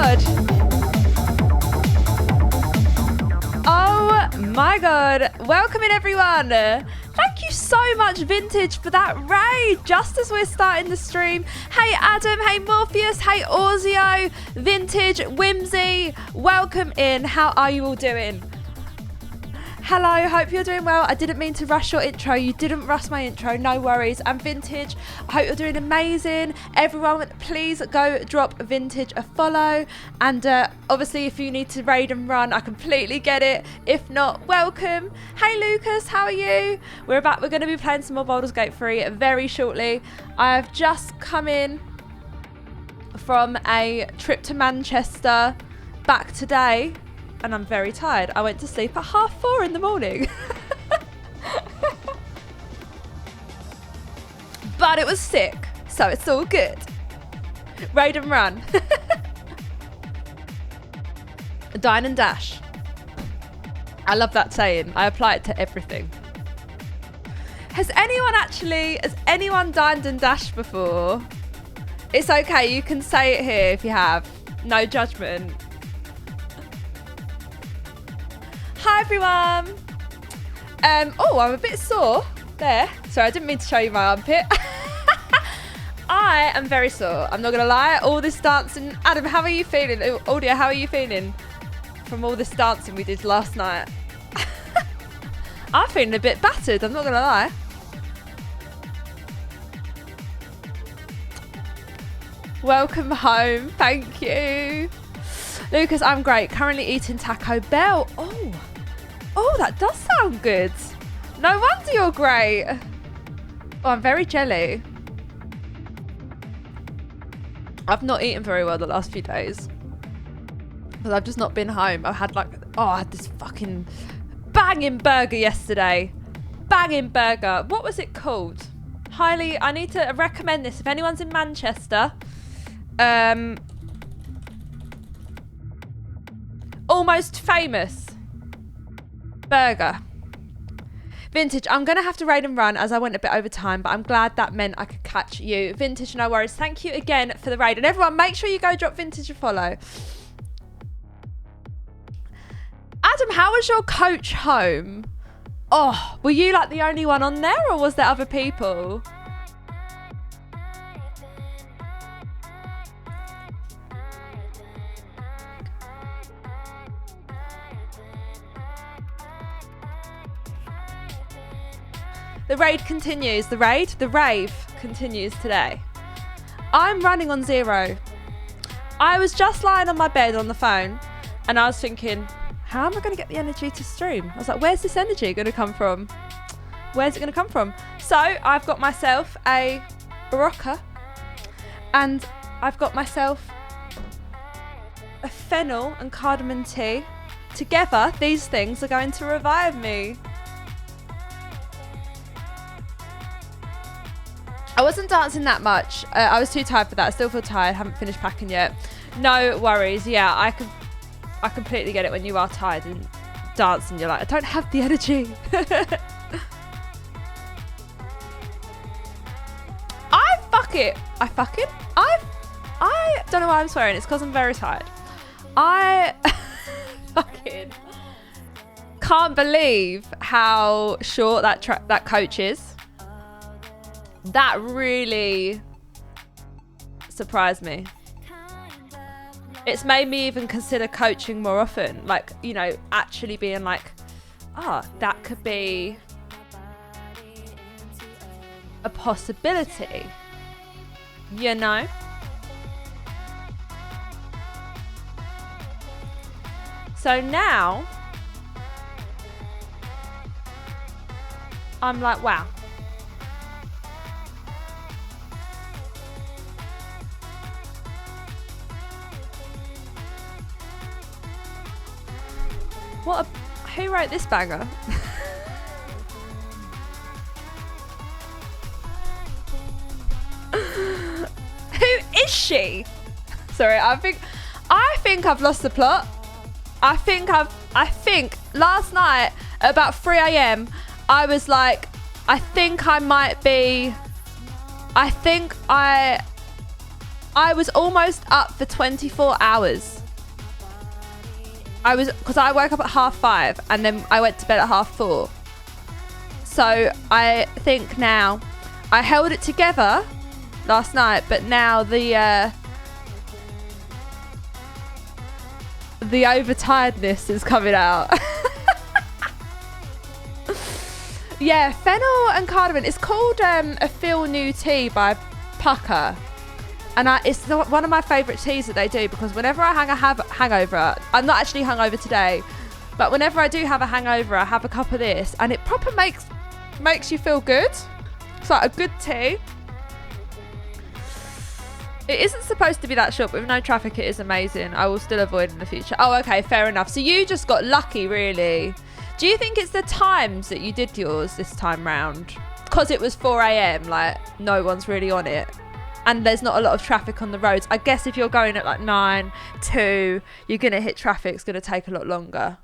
god. Oh my god. Welcome in, everyone. Thank you so much, Vintage, for that raid just as we're starting the stream. Hey Adam, hey Morpheus, hey Orzio, Vintage, Whimsy, welcome in. How are you all doing? Hello, hope you're doing well. I didn't mean to rush your intro. You didn't rush my intro, no worries. I'm Vintage. I hope you're doing amazing. Everyone, please go drop Vintage a follow. And obviously, if you need to raid and run, I completely get it. If not, welcome. Hey Lucas, how are you? We're going to be playing some more Baldur's Gate 3 very shortly. I've just come in from a trip to Manchester back today. And I'm very tired. I went to sleep at 4:30 in the morning. But it was sick, so it's all good. Raid and run. Dine and dash. I love that saying. I apply it to everything. Has anyone dined and dashed before? It's okay, you can say it here if you have. No judgment. Hi everyone. Oh, I'm a bit sore there. Sorry, I didn't mean to show you my armpit. I am very sore. I'm not gonna lie. All this dancing. Adam, how are you feeling? Audio, how are you feeling from all this dancing we did last night? I'm feeling a bit battered. I'm not gonna lie. Welcome home. Thank you, Lucas. I'm great. Currently eating Taco Bell. Oh, that does sound good. No wonder you're great. Oh, I'm very jelly. I've not eaten very well the last few days. Because I've just not been home. I had this fucking banging burger yesterday. Banging burger. What was it called? I need to recommend this. If anyone's in Manchester, Almost Famous burger. Vintage, I'm gonna have to raid and run as I went a bit over time, but I'm glad that meant I could catch you. Vintage, no worries. Thank you again for the raid. And everyone, make sure you go drop Vintage a follow. Adam, how was your coach home? Oh, were you like the only one on there, or was there other people? The raid continues. The rave continues today. I'm running on 0. I was just lying on my bed on the phone and I was thinking, how am I going to get the energy to stream? I was like, where's this energy going to come from? Where's it going to come from? So I've got myself a Barocca and I've got myself a fennel and cardamom tea. Together, these things are going to revive me. I wasn't dancing that much. I was too tired for that. I still feel tired. Haven't finished packing yet. No worries. Yeah, I completely get it when you are tired and dancing. You're like, I don't have the energy. I don't know why I'm swearing. It's because I'm very tired. I fucking can't believe how short that coach is. That really surprised me. It's made me even consider coaching more often. Like, you know, actually being like, that could be a possibility. You know? So now, I'm like, wow. Who wrote this banger? Who is she? Sorry, I think I've lost the plot. I think last night at about 3 a.m. I was like, I think I I was almost up for 24 hours. Because I woke up at 5:30 and then I went to bed at 4:30. So I think now, I held it together last night, but now the overtiredness is coming out. Yeah, fennel and cardamom. It's called a Feel New Tea by Pucker. And it's one of my favourite teas that they do, because whenever I have a hangover, I'm not actually hungover today, but whenever I do have a hangover, I have a cup of this, and it proper makes you feel good. It's like a good tea. It isn't supposed to be that short, but with no traffic, it is amazing. I will still avoid in the future. Oh, okay, fair enough. So you just got lucky, really. Do you think it's the times that you did yours this time round? Because it was 4 a.m, like, no one's really on it. And there's not a lot of traffic on the roads. I guess if you're going at like 9, 2, you're going to hit traffic. It's going to take a lot longer.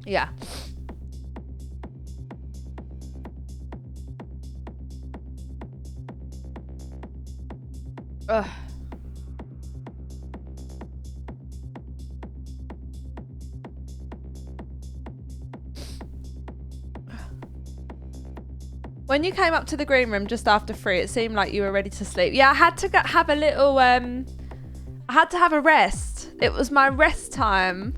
Yeah. Ugh. When you came up to the green room just after 3, it seemed like you were ready to sleep. Yeah, I had to have a little, I had to have a rest. It was my rest time.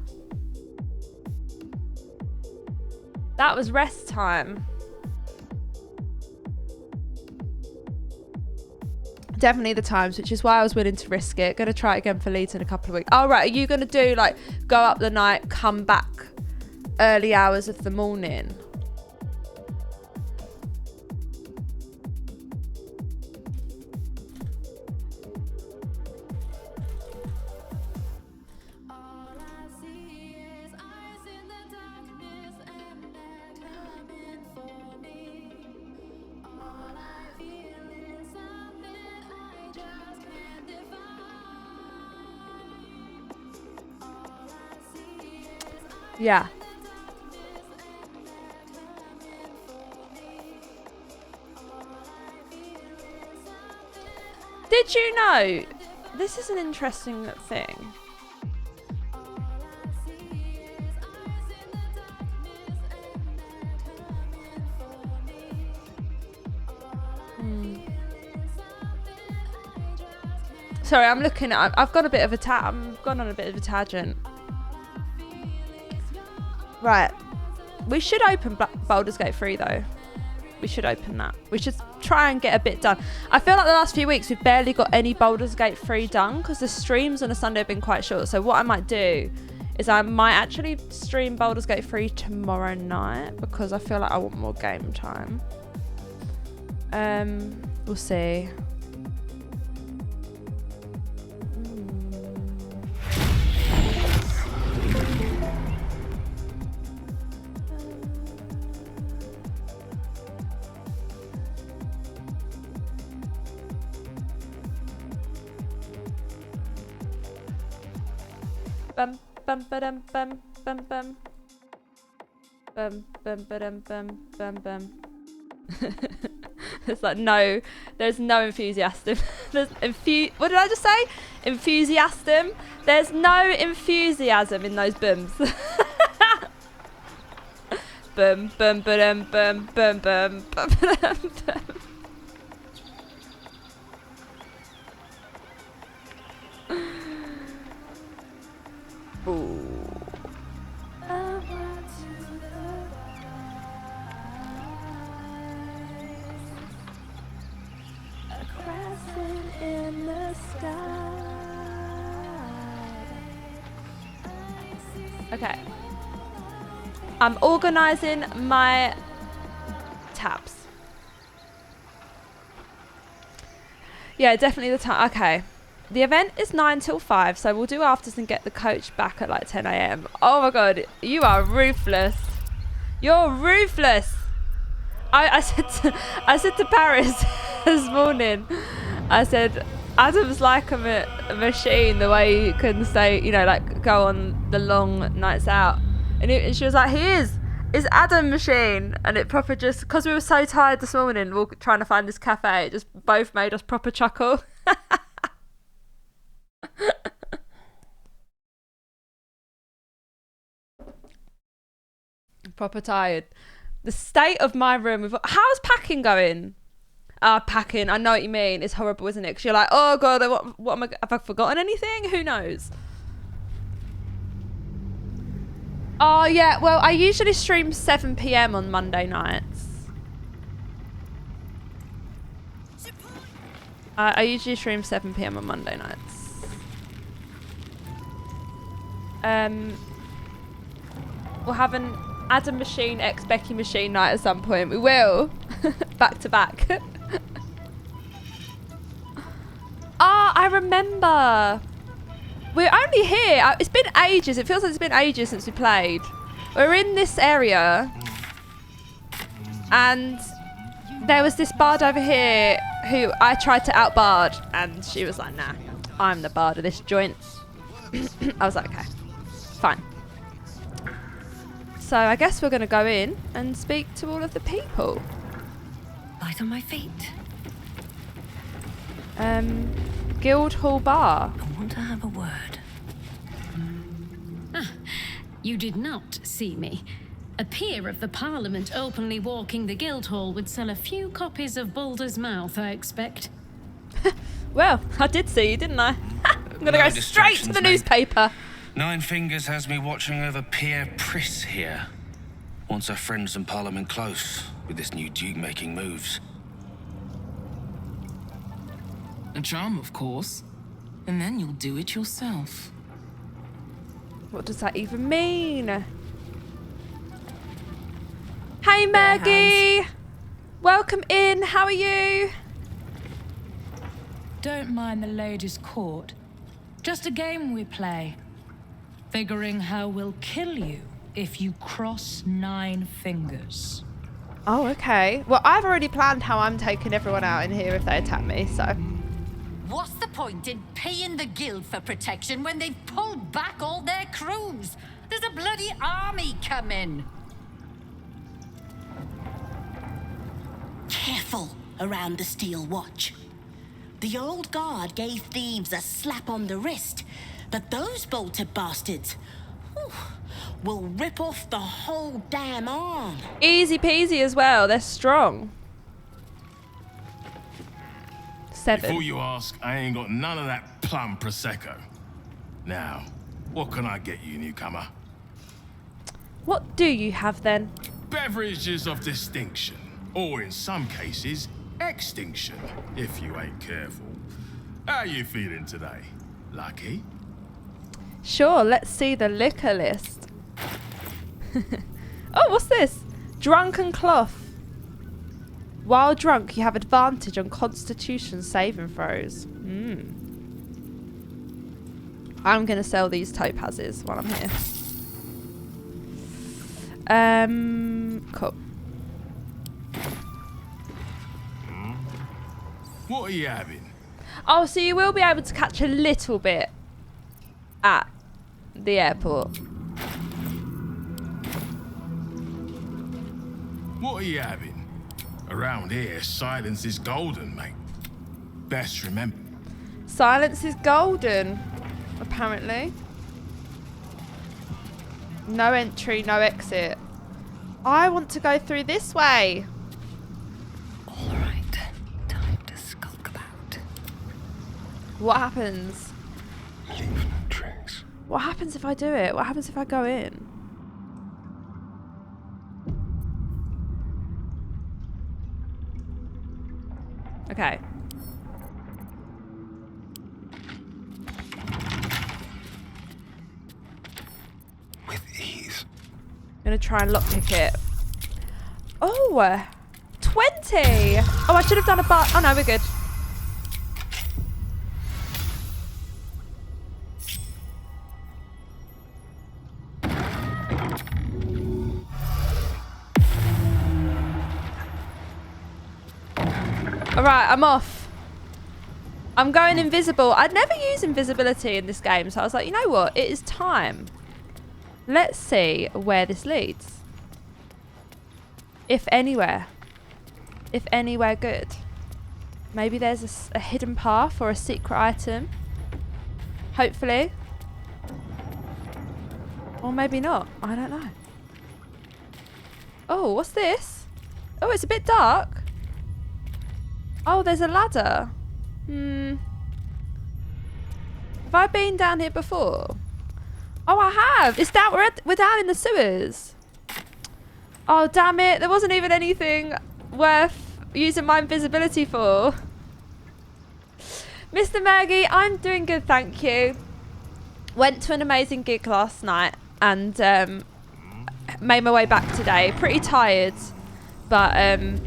That was rest time. Definitely the times, which is why I was willing to risk it. Gonna try it again for Leeds in a couple of weeks. Oh, right, are you gonna do like, go up the night, come back early hours of the morning? Yeah. Did you know, this is an interesting thing. Sorry, I'm looking at, I've got a bit of I've gone on a bit of a tangent. Right, we should open Baldur's Gate 3 though. We should open that. We should try and get a bit done. I feel like the last few weeks we've barely got any Baldur's Gate 3 done because the streams on a Sunday have been quite short. So what I might do is I might actually stream Baldur's Gate 3 tomorrow night because I feel like I want more game time. We'll see. Bum bum ba-dum bum bum bum bum bum ba-dum bum bum bum. There's like there's no enthusiasm. What did I just say? Enthusiasm. There's no enthusiasm in those bums. Bum bum ba-dum bum bum bum bum bum bum. Ooh. In the sky. Okay. I'm organising my tabs. Yeah, definitely the time. Okay. The event is 9 till 5, so we'll do afters and get the coach back at like 10 a.m. Oh my god, you are ruthless. You're ruthless. I said to Paris this morning, I said, Adam's like a machine, the way he can stay, you know, like go on the long nights out. And she was like, he is. It's Adam Machine, and it proper just, because we were so tired this morning, we were trying to find this cafe, it just both made us proper chuckle. Proper tired. The state of my room. How's packing going? Packing. I know what you mean. It's horrible, isn't it? Because you're like, oh god, what am I? Have I forgotten anything? Who knows? Oh yeah. Well, I usually stream 7 PM on Monday nights. I usually stream 7 PM on Monday nights. We'll have an Adam Machine x Becky Machine night at some point. We will. Back to back. I remember. We're only here. It's been ages. It feels like it's been ages since we played. We're in this area. And there was this bard over here who I tried to out-bard. And she was like, nah, I'm the bard of this joint. I was like, okay, fine. So I guess we're going to go in and speak to all of the people. Light on my feet. Guildhall Bar. I want to have a word. You did not see me. A peer of the Parliament openly walking the Guildhall would sell a few copies of Baldur's Mouth, I expect. Well, I did see you, didn't I? I'm going to go straight to the newspaper. Nine Fingers has me watching over Pierre Priss here. Wants her friends in Parliament close with this new Duke making moves. A charm, of course. And then you'll do it yourself. What does that even mean? Hey Maggie! Welcome in, how are you? Don't mind the ladies' court. Just a game we play. Figuring how we'll kill you if you cross 9 fingers. Oh, okay. Well, I've already planned how I'm taking everyone out in here if they attack me, so. What's the point in paying the guild for protection when they've pulled back all their crews? There's a bloody army coming. Careful around the Steel Watch. The old guard gave thieves a slap on the wrist, but those bolted bastards will rip off the whole damn arm. Easy peasy as well, they're strong. 7. Before you ask, I ain't got none of that plum Prosecco. Now, what can I get you, newcomer? What do you have then? Beverages of distinction, or in some cases, extinction, if you ain't careful. How you feeling today? Lucky? Sure, let's see the liquor list. Oh, what's this? Drunken cloth. While drunk, you have advantage on Constitution saving throws. I'm going to sell these topazes while I'm here. Cool. What are you having? Oh, so you will be able to catch a little bit at the airport. What are you having? Around here, silence is golden, mate. Best remember. Silence is golden, apparently. No entry, no exit. I want to go through this way. All right, time to skulk about. What happens? Leave no trace. What happens if I do it? What happens if I go in? Okay. With ease. I'm gonna try and lockpick it. Oh, 20. Oh, I should have done a bar. Oh no, we're good. Alright, I'm off. I'm going invisible. I'd never use invisibility in this game, so I was like, you know what? It is time. Let's see where this leads. If anywhere. If anywhere good. Maybe there's a hidden path or a secret item. Hopefully. Or maybe not. I don't know. Oh, what's this? Oh, it's a bit dark. Oh, there's a ladder. Have I been down here before? Oh, I have. It's down. We're down in the sewers. Oh, damn it. There wasn't even anything worth using my invisibility for. Mr. Maggie, I'm doing good, thank you. Went to an amazing gig last night and made my way back today. Pretty tired, but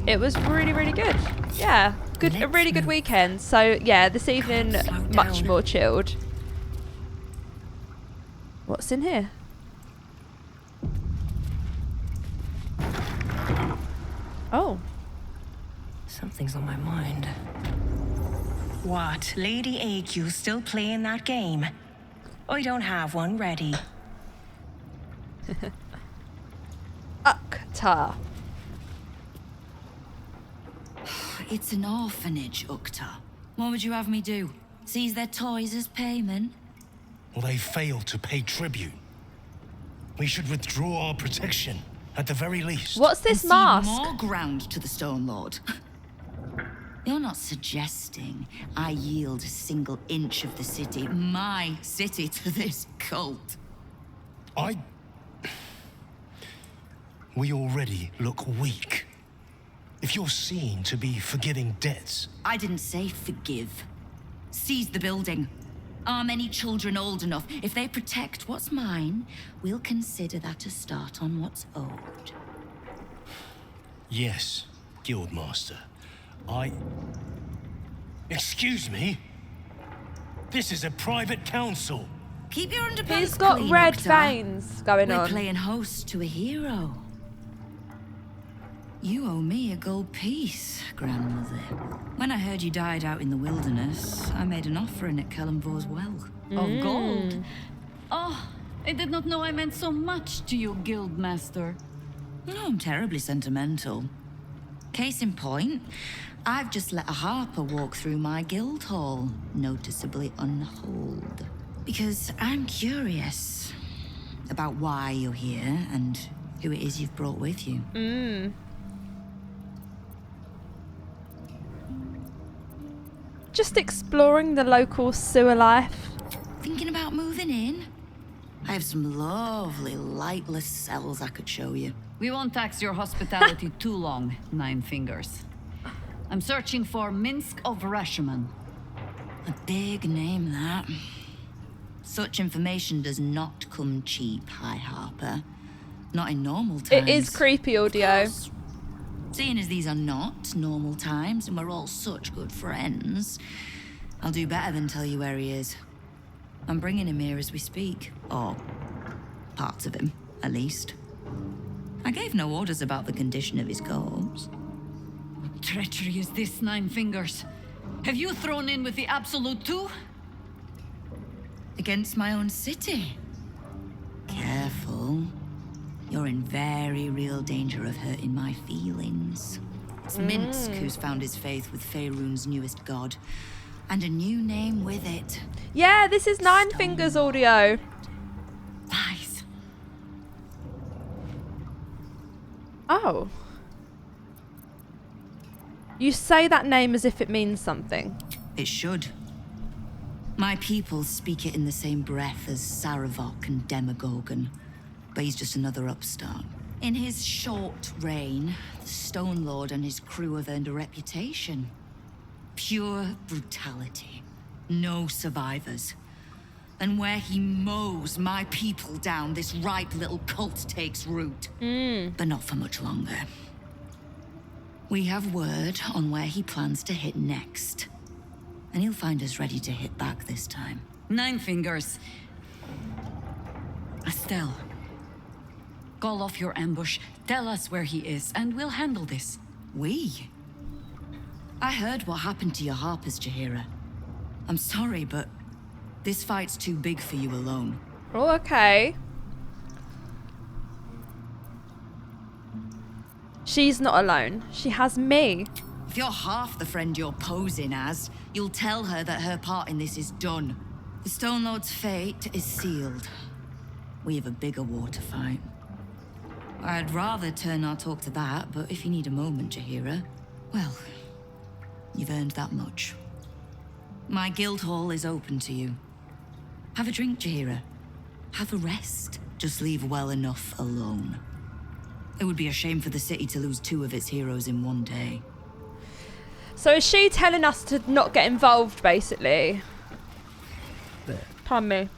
it was really, really good. Yeah, good. A really good weekend. So yeah, this evening much more chilled. What's in here? Oh. Something's on my mind. What? Lady AQ still playing that game? I don't have one ready. Ukta. It's an orphanage, Ukta. What would you have me do? Seize their toys as payment? Well, they failed to pay tribute. We should withdraw our protection, at the very least. What's this mask? More ground to the Stone Lord. You're not suggesting I yield a single inch of the city, my city, to this cult? We already look weak. If you're seen to be forgiving debts... I didn't say forgive. Seize the building. Are many children old enough? If they protect what's mine, we'll consider that a start on what's owed. Yes, Guildmaster. Excuse me? This is a private council. Keep your underpants He's got clean, red Ukta. veins going on. We're playing host to a hero. You owe me a gold piece, grandmother. When I heard you died out in the wilderness, I made an offering at Kellenvor's well. Of gold? Oh, I did not know I meant so much to you, Guildmaster. No, I'm terribly sentimental. Case in point, I've just let a harper walk through my guild hall, noticeably unholed. Because I'm curious about why you're here and who it is you've brought with you. Just exploring the local sewer life. Thinking about moving in? I have some lovely lightless cells I could show you. We won't tax your hospitality too long, Nine Fingers. I'm searching for Minsk of Rashomon. A big name, that. Such information does not come cheap, High Harper. Not in normal times. It is creepy audio. Seeing as these are not normal times and we're all such good friends, I'll do better than tell you where he is. I'm bringing him here as we speak. Or parts of him, at least. I gave no orders about the condition of his corpse. What treachery is this, Nine Fingers? Have you thrown in with the Absolute too? Against my own city. Careful. You're in very real danger of hurting my feelings. It's Minsk who's found his faith with Faerun's newest god. And a new name with it. Yeah, this is Nine Fingers audio. Lies. Oh. You say that name as if it means something. It should. My people speak it in the same breath as Saravok and Demogorgon. But he's just another upstart. In his short reign, the Stone Lord and his crew have earned a reputation. Pure brutality. No survivors. And where he mows my people down, this ripe little cult takes root. But not for much longer. We have word on where he plans to hit next. And he'll find us ready to hit back this time. Nine Fingers. Estelle. Call off your ambush, tell us where he is, and we'll handle this. We? I heard what happened to your harpers, Jaheira. I'm sorry, but this fight's too big for you alone. Oh, okay. She's not alone. She has me. If you're half the friend you're posing as, you'll tell her that her part in this is done. The Stone Lord's fate is sealed. We have a bigger war to fight. I'd rather turn our talk to that, but if you need a moment, Jaheira, well, you've earned that much. My guild hall is open to you. Have a drink, Jaheira. Have a rest. Just leave well enough alone. It would be a shame for the city to lose 2 of its heroes in one day. So is she telling us to not get involved, basically? Pardon me.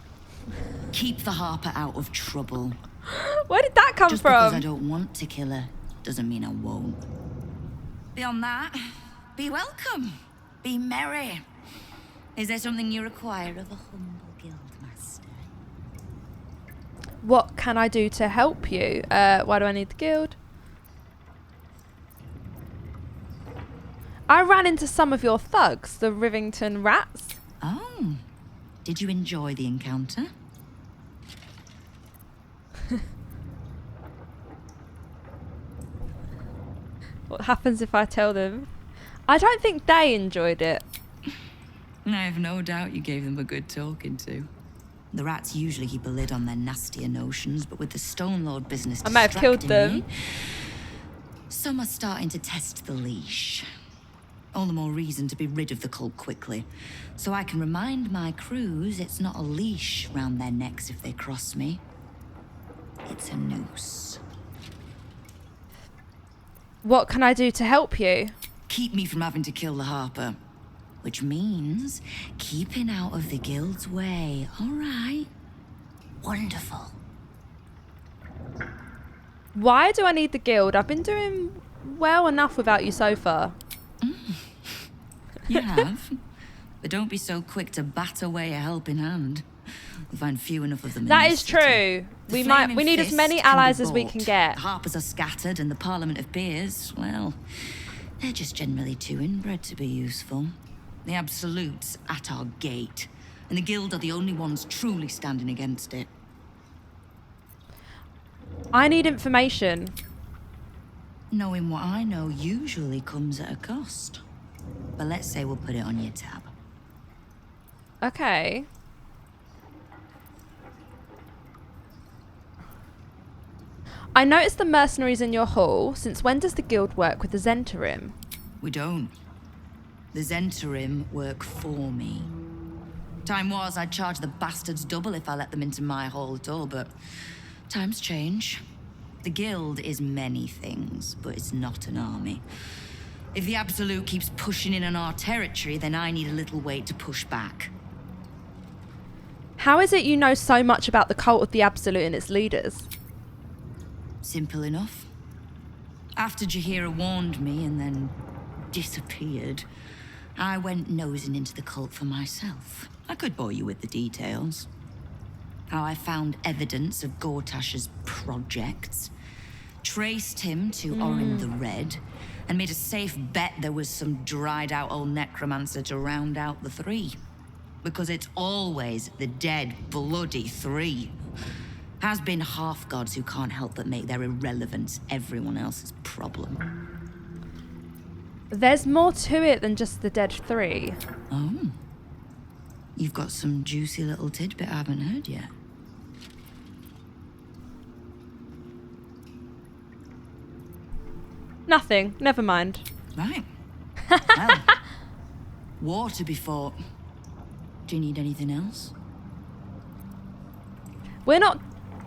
Keep the Harper out of trouble. Where did that come Just from? because I don't want to kill her doesn't mean I won't. Beyond that, be welcome. Be merry. Is there something you require of a humble guildmaster? What can I do to help you? Why do I need the guild? I ran into some of your thugs, the Rivington rats. Oh. Did you enjoy the encounter? What happens if I tell them? I don't think they enjoyed it. I have no doubt you gave them a good talking to. The rats usually keep a lid on their nastier notions, but with the Stone Lord business I might have killed them. Some are starting to test the leash. All the more reason to be rid of the cult quickly. So I can remind my crews it's not a leash round their necks if they cross me. It's a noose. What can I do to help you? Keep me from having to kill the Harper. Which means keeping out of the guild's way, all right? Wonderful. Why do I need the guild? I've been doing well enough without you so far. You have. But don't be so quick to bat away a helping hand. We'll find few enough of them in That this is city. true. We need as many allies as we can get. The Harpers are scattered and the Parliament of Peers, well, they're just generally too inbred to be useful. The Absolute's at our gate, and the Guild are the only ones truly standing against it. I need information. Knowing what I know usually comes at a cost. But let's say we'll put it on your tab. Okay. I noticed the mercenaries in your hall. Since when does the guild work with the Zentarim? We don't. The Zentarim work for me. Time was I'd charge the bastards double if I let them into my hall at all, but times change. The guild is many things, but it's not an army. If the Absolute keeps pushing in on our territory, then I need a little weight to push back. How is it you know so much about the cult of the Absolute and its leaders? Simple enough. After Jaheira warned me and then disappeared, I went nosing into the cult for myself. I could bore you with the details. How I found evidence of Gortash's projects, traced him to Orin the Red, and made a safe bet there was some dried-out old necromancer to round out the 3. Because it's always the dead, bloody 3. Has been half-gods who can't help but make their irrelevance everyone else's problem. There's more to it than just the dead 3. Oh. You've got some juicy little tidbit I haven't heard yet. Nothing. Never mind. Right. Well, war to be fought. Do you need anything else? We're not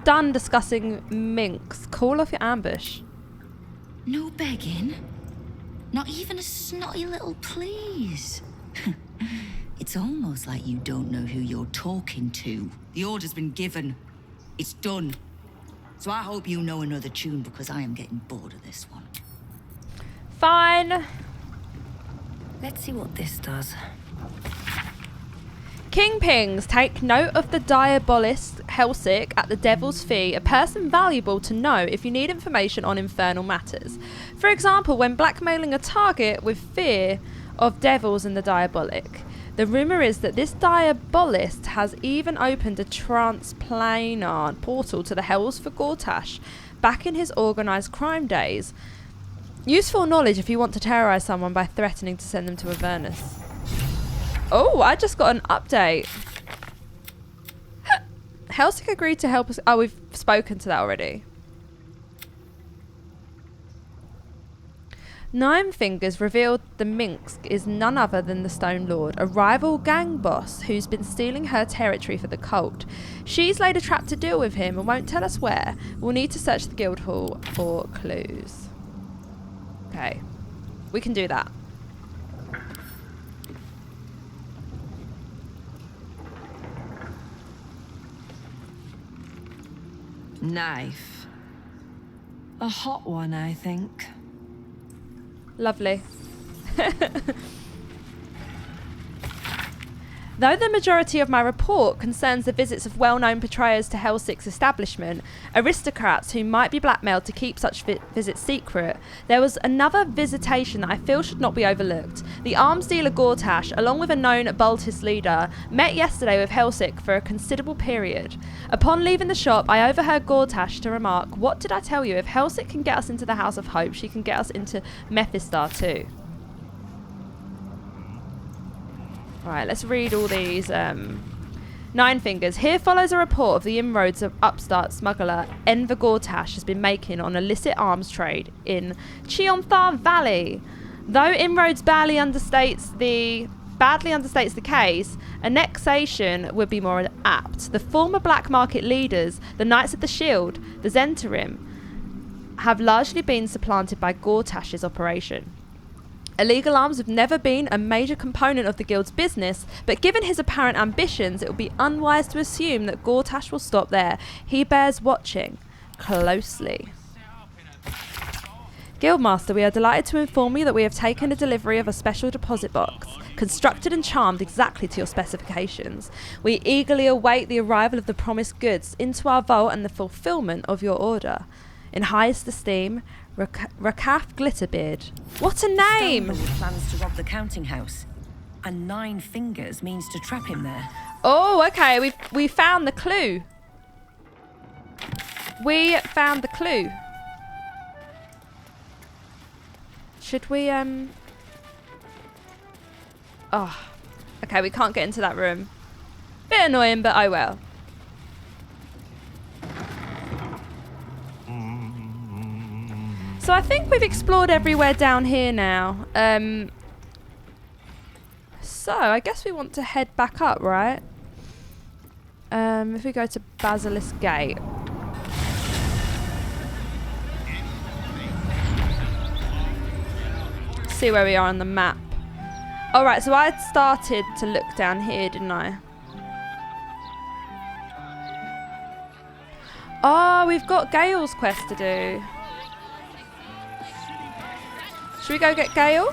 done discussing minks. Call off your ambush. No begging? Not even a snotty little please? It's almost like you don't know who you're talking to. The order's been given. It's done. So I hope you know another tune because I am getting bored of this one. Fine. Let's see what this does. Kingpings, take note of the diabolist Helsik at the Devil's Fee, a person valuable to know if you need information on infernal matters. For example, when blackmailing a target with fear of devils and the diabolic. The rumour is that this diabolist has even opened a transplanar portal to the hells for Gortash back in his organised crime days. Useful knowledge if you want to terrorise someone by threatening to send them to Avernus. Oh, I just got an update. Helsik agreed to help us. Oh, we've spoken to that already. Nine Fingers revealed the Minsk is none other than the Stone Lord, a rival gang boss who's been stealing her territory for the cult. She's laid a trap to deal with him and won't tell us where. We'll need to search the guild hall for clues. Okay, we can do that. Knife. A hot one, I think. Lovely. Though the majority of my report concerns the visits of well-known betrayers to Helsik's establishment, aristocrats who might be blackmailed to keep such visits secret, there was another visitation that I feel should not be overlooked. The arms dealer Gortash, along with a known Baltus leader, met yesterday with Helsik for a considerable period. Upon leaving the shop, I overheard Gortash to remark, "What did I tell you? If Helsik can get us into the House of Hope, she can get us into Mephistar too." Right, let's read all these. Nine Fingers. Here follows a report of the inroads of upstart smuggler Enver Gortash has been making on illicit arms trade in Cheonthar Valley. Though inroads badly understates the case, annexation would be more apt. The former black market leaders, the Knights of the Shield, the Zentarim, have largely been supplanted by Gortash's operation. Illegal arms have never been a major component of the guild's business, but given his apparent ambitions, it would be unwise to assume that Gortash will stop there. He bears watching closely. Guildmaster, we are delighted to inform you that we have taken a delivery of a special deposit box, constructed and charmed exactly to your specifications. We eagerly await the arrival of the promised goods into our vault and the fulfillment of your order. In highest esteem, Rakaf Glitterbeard. What a name! Baldur plans to rob the counting house, and Nine Fingers means to trap him there. Oh, okay. We found the clue. We found the clue. Should we Oh, okay. We can't get into that room. Bit annoying, but oh well. So I think we've explored everywhere down here now. So I guess we want to head back up, right? If we go to Basilisk Gate. See where we are on the map. Alright, so I started to look down here, didn't I? Oh, we've got Gale's quest to do. Should we go get Gale?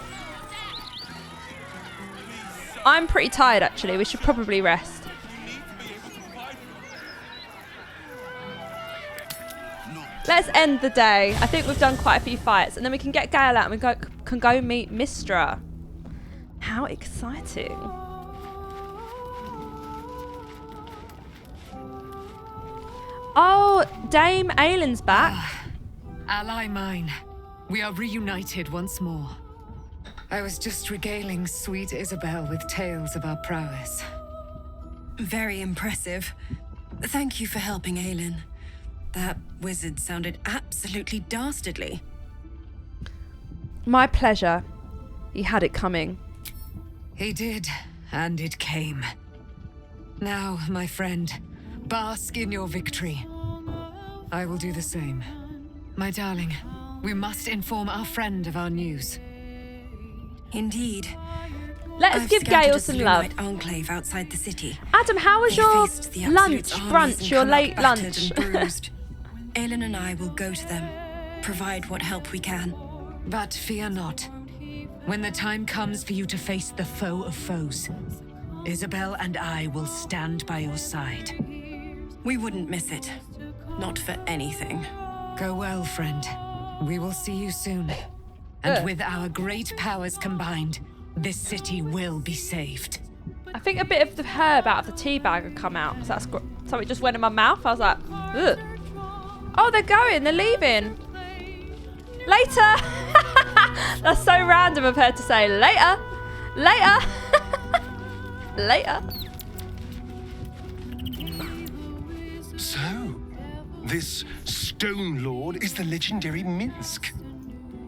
I'm pretty tired actually. We should probably rest. Let's end the day. I think we've done quite a few fights, and then we can get Gale out and we can go meet Mistra. How exciting. Oh, Dame Aylin's back. Ally mine. We are reunited once more. I was just regaling sweet Isabel with tales of our prowess. Very impressive. Thank you for helping Aylin. That wizard sounded absolutely dastardly. My pleasure. He had it coming. He did, and it came. Now, my friend, bask in your victory. I will do the same. My darling, we must inform our friend of our news. Indeed. Let's give Gale some love. Enclave outside the city. Adam, how was your lunch, brunch, your late lunch? Aylin and I will go to them, provide what help we can. But fear not. When the time comes for you to face the foe of foes, Isabel and I will stand by your side. We wouldn't miss it. Not for anything. Go well, friend. We will see you soon. And with our great powers combined, this city will be saved. I think a bit of the herb out of the tea bag had come out. So that's something just went in my mouth. I was like, ugh. Oh, they're going. They're leaving. Later. That's so random of her to say later. Later. Later. So, this Stone Lord is the legendary Minsk.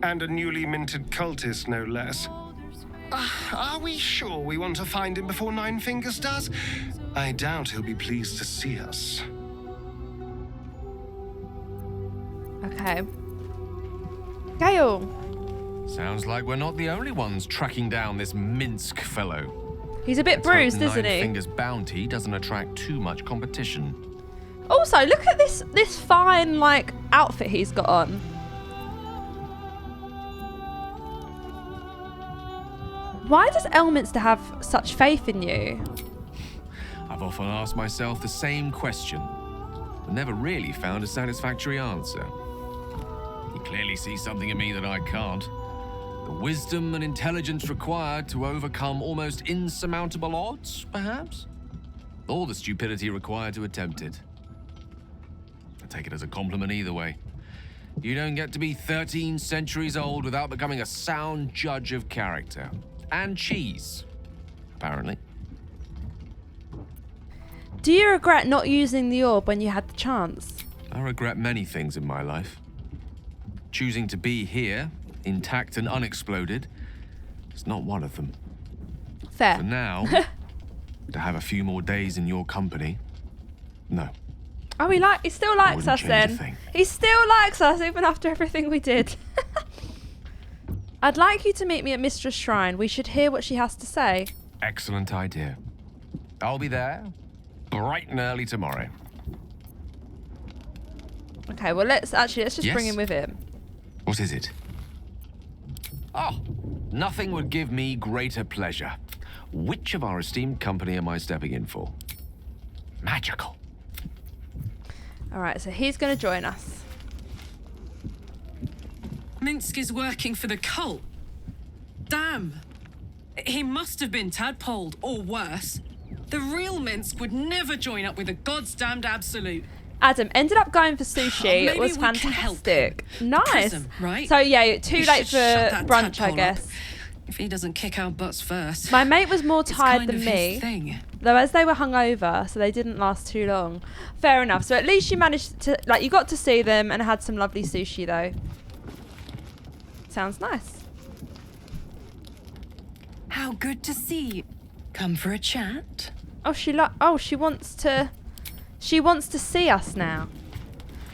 And a newly minted cultist, no less. Are we sure we want to find him before Nine Fingers does? I doubt he'll be pleased to see us. Okay. Gale. Sounds like we're not the only ones tracking down this Minsk fellow. He's a bit bruised, isn't Nine he? Fingers' bounty doesn't attract too much competition. Also, look at this fine like outfit he's got on. Why does Elminster have such faith in you? I've often asked myself the same question, but never really found a satisfactory answer. He clearly sees something in me that I can't. The wisdom and intelligence required to overcome almost insurmountable odds, perhaps? Or the stupidity required to attempt it. I take it as a compliment either way. You don't get to be 13 centuries old without becoming a sound judge of character. And cheese, apparently. Do you regret not using the orb when you had the chance? I regret many things in my life. Choosing to be here, intact and unexploded, is not one of them. Fair. For now, to have a few more days in your company, no. Oh, he still likes us change a then. thing. He still likes us even after everything we did. I'd like you to meet me at Mistress Shrine. We should hear what she has to say. Excellent idea. I'll be there bright and early tomorrow. Okay, well let's just bring Yes? him with him. What is it? Oh, nothing would give me greater pleasure. Which of our esteemed company am I stepping in for? Magical. All right, so he's going to join us. Minsk is working for the cult. Damn. He must have been tadpoled, or worse. The real Minsk would never join up with a goddamned absolute. Adam ended up going for sushi. Maybe It was we can help fantastic. Nice. Prism, right? So yeah, too We late should shut for that brunch, I tadpole guess. up, if he doesn't kick our butts first. My mate was more It's tired kind than of me, his thing. though, as they were hungover, so they didn't last too long. Fair enough. So at least you managed to, like, you got to see them and had some lovely sushi, though. Sounds nice. How good to see you. Come for a chat? Oh, she wants to see us now.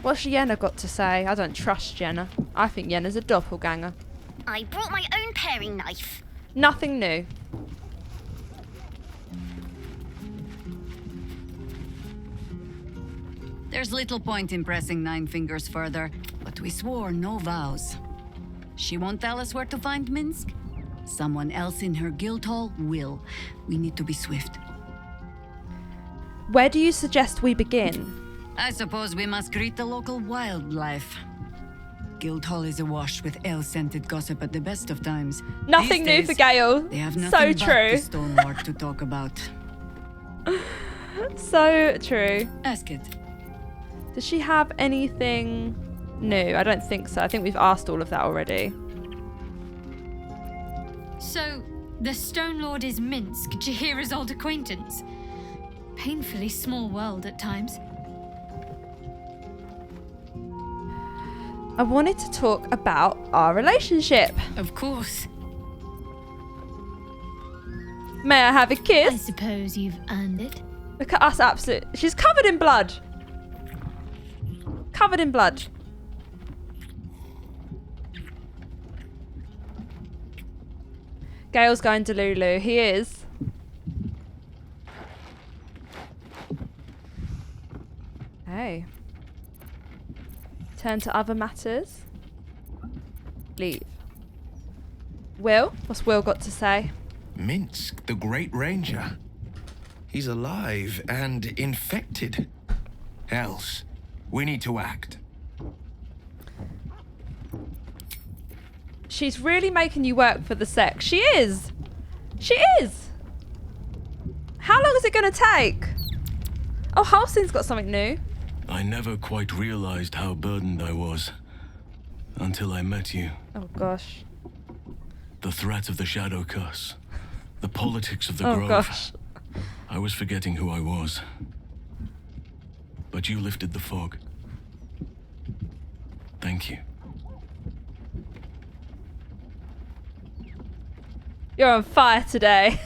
What's Yenna got to say? I don't trust Yenna. I think Yenna's a doppelganger. I brought my own paring knife. Nothing new. There's little point in pressing Nine Fingers further, but we swore no vows. She won't tell us where to find Minsk. Someone else in her guild hall will. We need to be swift. Where do you suggest we begin? I suppose we must greet the local wildlife. Guildhall is awash with ale-scented gossip at the best of times. Nothing These new days, for Gale. They have So nothing but true. the Stoneward to talk about. So true. Ask it. Does she have anything new? I don't think so. I think we've asked all of that already. So, the Stone Lord is Minsk, Jahira's old acquaintance. Painfully small world at times. I wanted to talk about our relationship. Of course. May I have a kiss? I suppose you've earned it. Look at us, absolute. She's covered in blood. Covered in blood. Gale's going to Lulu. He is. Hey. Turn to other matters. Leave. Will? What's Will got to say? Minsk, the Great Ranger. He's alive and infected. Else, we need to act. She's really making you work for the sect. She is. She is. How long is it going to take? Oh, Halston's got something new. I never quite realized how burdened I was until I met you. Oh, gosh. The threat of the Shadow Curse. The politics of the Oh, Grove. gosh. I was forgetting who I was. But you lifted the fog. Thank you. You're on fire today.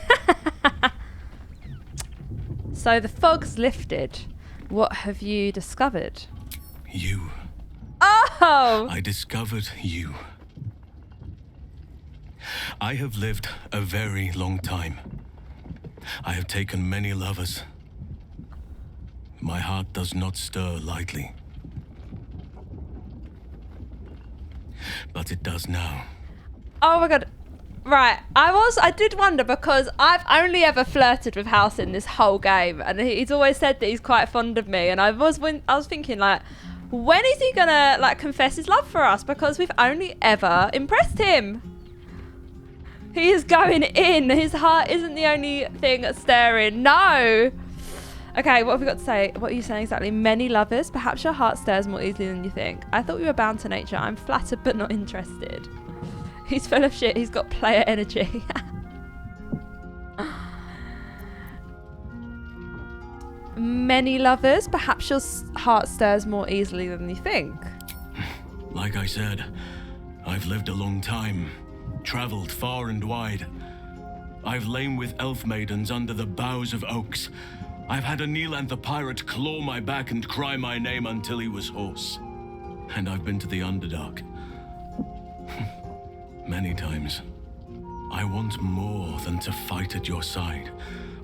So the fog's lifted. What have you discovered? You. Oh! I discovered you. I have lived a very long time. I have taken many lovers. My heart does not stir lightly. But it does now. Oh my god. Right, I did wonder because I've only ever flirted with House in this whole game, and he's always said that he's quite fond of me, and I was thinking like, when is he gonna like confess his love for us? Because we've only ever impressed him. He is going in. His heart isn't the only thing staring. No. Okay, what have we got to say? What are you saying exactly? Many lovers. Perhaps your heart stirs more easily than you think. I thought we were bound to nature. I'm flattered but not interested. He's full of shit. He's got player energy. Many lovers. Perhaps your heart stirs more easily than you think. Like I said, I've lived a long time. Traveled far and wide. I've lain with elf maidens under the boughs of oaks. I've had a Neelanth the pirate claw my back and cry my name until he was hoarse. And I've been to the Underdark. Many times. I want more than to fight at your side,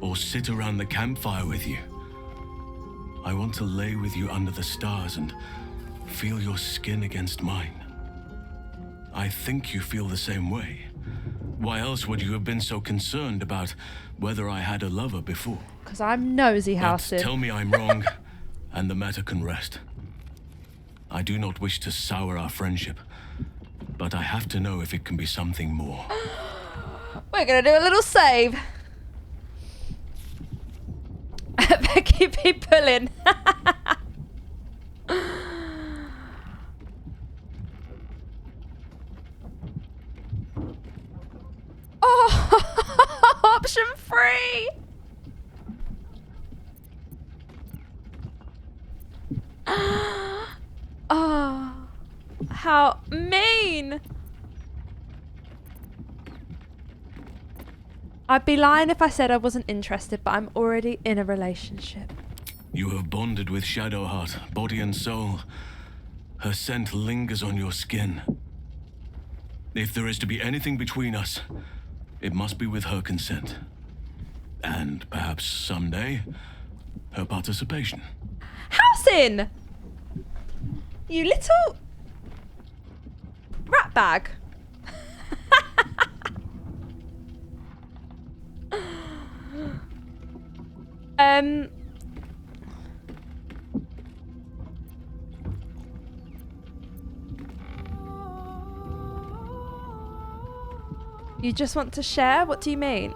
or sit around the campfire with you. I want to lay with you under the stars and feel your skin against mine. I think you feel the same way. Why else would you have been so concerned about whether I had a lover before? Because I'm nosy, House. Tell me I'm wrong, and the matter can rest. I do not wish to sour our friendship, but I have to know if it can be something more. We're going to do a little save. Becky be pulling. Oh, option 3. Oh, how mean. I'd be lying if I said I wasn't interested, but I'm already in a relationship. You have bonded with Shadowheart, body and soul. Her scent lingers on your skin. If there is to be anything between us, it must be with her consent. And perhaps someday, her participation. Housin! You little rat bag. You just want to share? What do you mean?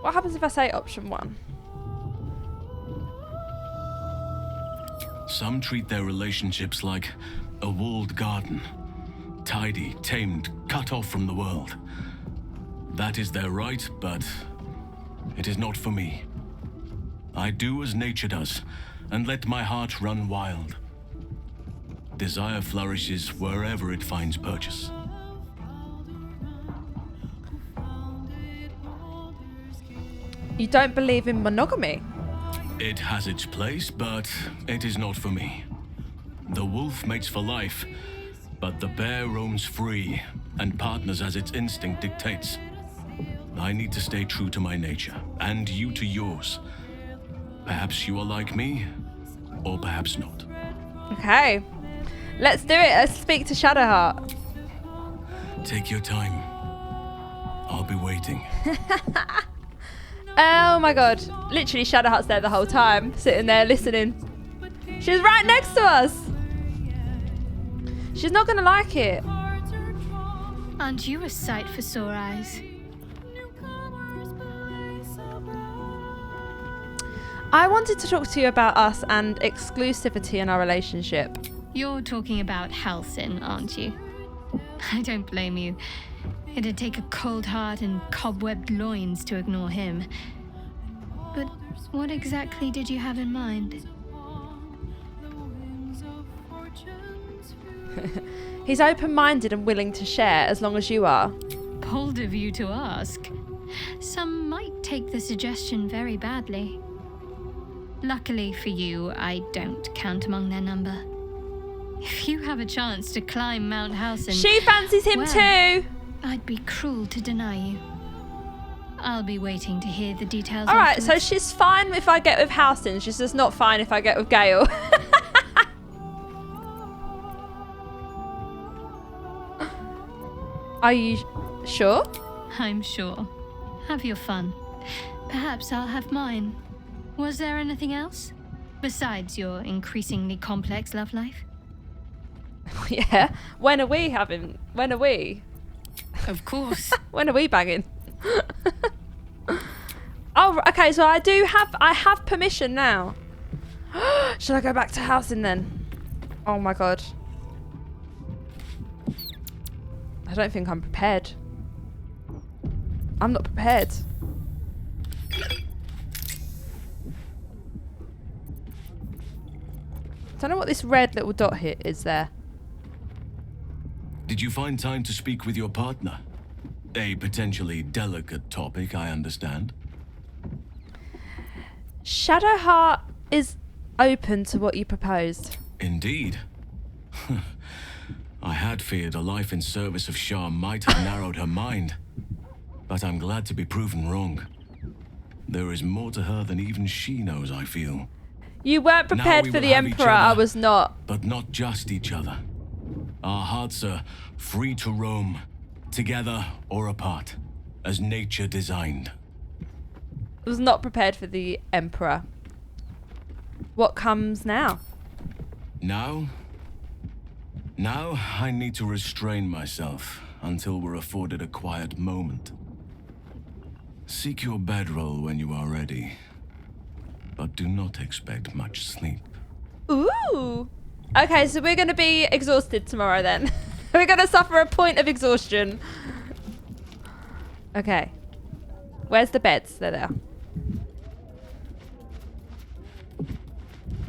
What happens if I say option 1? Some treat their relationships like a walled garden. Tidy, tamed, cut off from the world. That is their right, but it is not for me. I do as nature does, and let my heart run wild. Desire flourishes wherever it finds purchase. You don't believe in monogamy? It has its place, but it is not for me. The wolf mates for life, but the bear roams free and partners as its instinct dictates. I need to stay true to my nature, and you to yours. Perhaps you are like me, or perhaps not. Okay. Let's do it. Let's speak to Shadowheart. Take your time. I'll be waiting. Oh my god. Literally Shadowheart's there the whole time, sitting there listening. She's right next to us. She's not going to like it. Aren't you a sight for sore eyes? I wanted to talk to you about us and exclusivity in our relationship. You're talking about Halsin, aren't you? I don't blame you. It'd take a cold heart and cobwebbed loins to ignore him. But what exactly did you have in mind? He's open-minded and willing to share as long as you are. Bold of you to ask. Some might take the suggestion very badly. Luckily for you, I don't count among their number. If you have a chance to climb Mount Halsin... She fancies him too! I'd be cruel to deny you. I'll be waiting to hear the details. Alright, so she's fine if I get with Halsin. She's just not fine if I get with Gale. Are you sure? I'm sure. Have your fun. Perhaps I'll have mine. Was there anything else? Besides your increasingly complex love life? Yeah. When are we? Of course. When are we banging? Oh, okay, so I have permission now. Should I go back to Halsin then? Oh my god. I don't think I'm prepared. I'm not prepared. Don't know what this red little dot here is there. Did you find time to speak with your partner? A potentially delicate topic, I understand. Shadowheart is open to what you proposed. Indeed. I had feared a life in service of Shah might have narrowed her mind, but I'm glad to be proven wrong. There is more to her than even she knows, I feel. You weren't prepared for the Emperor, I was not. But not just each other. Our hearts are free to roam, together or apart, as nature designed. I was not prepared for the Emperor. What comes now? Now I need to restrain myself until we're afforded a quiet moment. Seek your bedroll when you are ready, but do not expect much sleep. Ooh. Okay, so we're going to be exhausted tomorrow then. We're going to suffer a point of exhaustion. Okay. Where's the beds? They're there.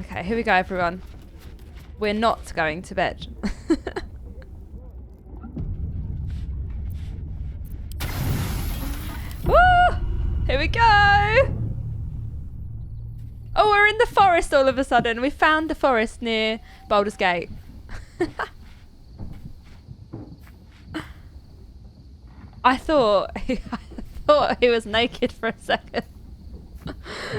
Okay, here we go, everyone. We're not going to bed. Woo! Here we go! Oh, we're in the forest all of a sudden. We found the forest near Baldur's Gate. I thought he was naked for a second.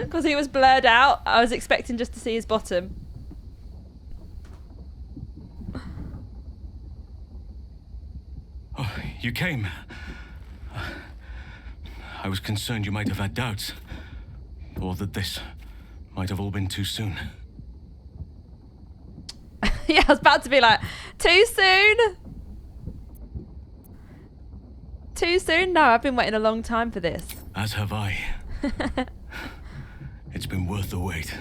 Because he was blurred out. I was expecting just to see his bottom. Oh, you came. I was concerned you might have had doubts. Or that this might have all been too soon. Yeah, I was about to be like, too soon? Too soon? No, I've been waiting a long time for this. As have I. It's been worth the wait.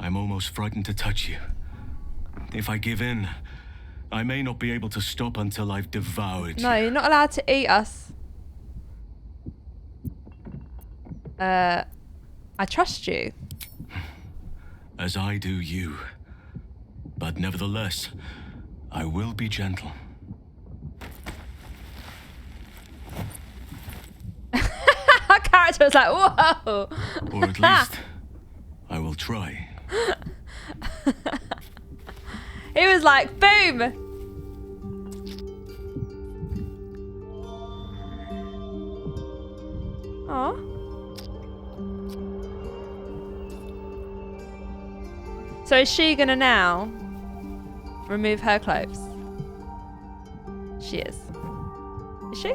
I'm almost frightened to touch you. If I give in, I may not be able to stop until I've devoured you. No, you're not allowed to eat us. I trust you. As I do you. But nevertheless, I will be gentle. Our character was like, whoa. Or at least, I will try. He was like, boom. Aw. So is she gonna now remove her clothes? She is. Is she?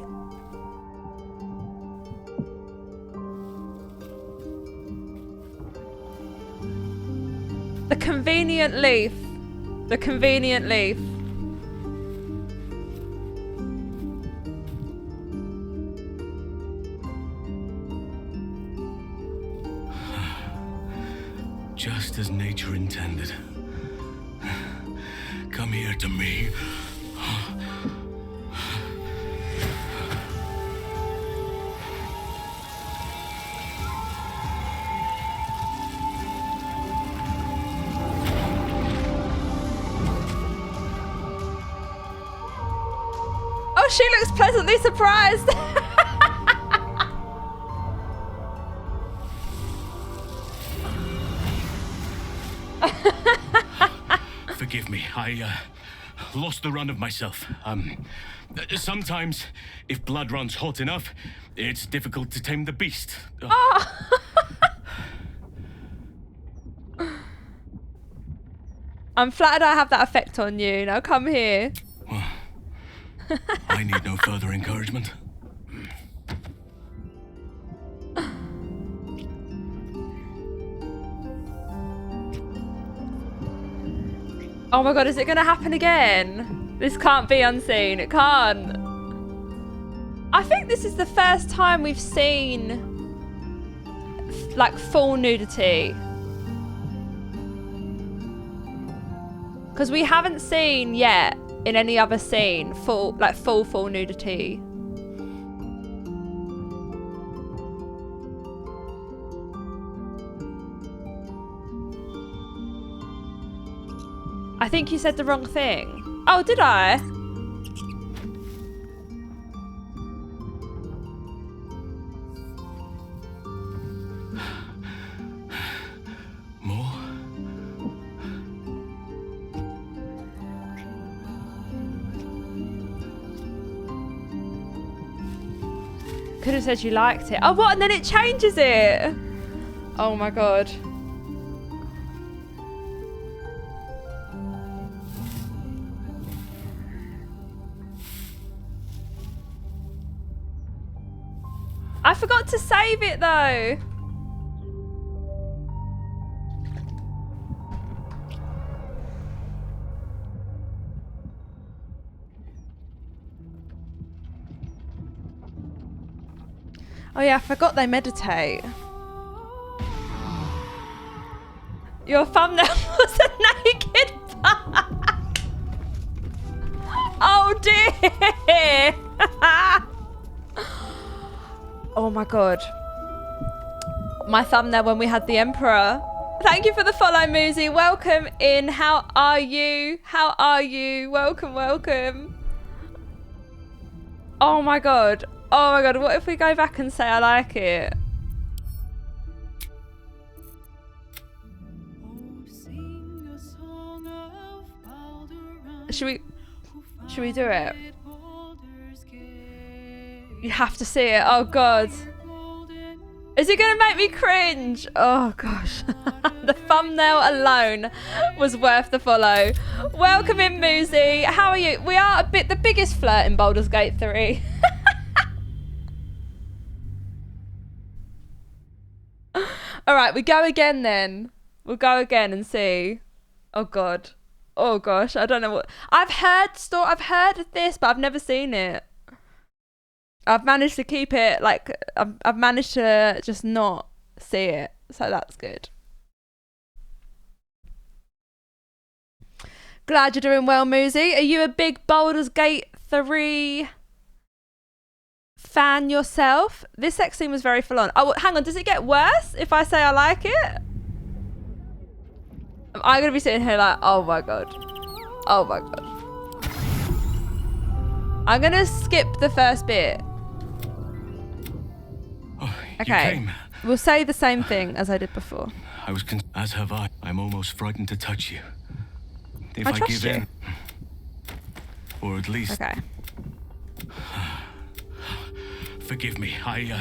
The convenient leaf. The convenient leaf. Just as nature intended. come here to me. Oh, she looks pleasantly surprised. Forgive me, I lost the run of myself. Sometimes, if blood runs hot enough, it's difficult to tame the beast. Oh. I'm flattered I have that effect on you. Now come here. I need no further encouragement. Oh my god, is it going to happen again? This can't be unseen. It can't. I think this is the first time we've seen like full nudity. Because we haven't seen yet in any other scene full nudity. I think you said the wrong thing. Oh, did I? More? Could have said you liked it. Oh, what? And then it changes it. Oh my god. I forgot to save it though. Oh yeah, I forgot they meditate. Your thumbnail was a naked butt. Oh dear. Oh my god. My thumbnail when we had the Emperor. Thank you for the follow, Muzi. Welcome in. How are you? How are you? Welcome, welcome. Oh my god. Oh my god. What if we go back and say I like it? Should we do it? You have to see it. Oh god. Is it gonna make me cringe? Oh gosh. The thumbnail alone was worth the follow. Welcome in, Muzi. How are you? We are the biggest flirt in Baldur's Gate 3. Alright, we go again then. We'll go again and see. Oh god. Oh gosh, I don't know what. I've heard of this, but I've never seen it. I've managed to keep it, like, I've managed to just not see it. So that's good. Glad you're doing well, Muzi. Are you a big Baldur's Gate 3 fan yourself? This sex scene was very full on. Oh, hang on. Does it get worse if I say I like it? I'm going to be sitting here like, oh my god. Oh my god. I'm going to skip the first bit. Okay, we'll say the same thing as I did before. As have I. I'm almost frightened to touch you. If I give in, or at least. Okay. Forgive me. Okay.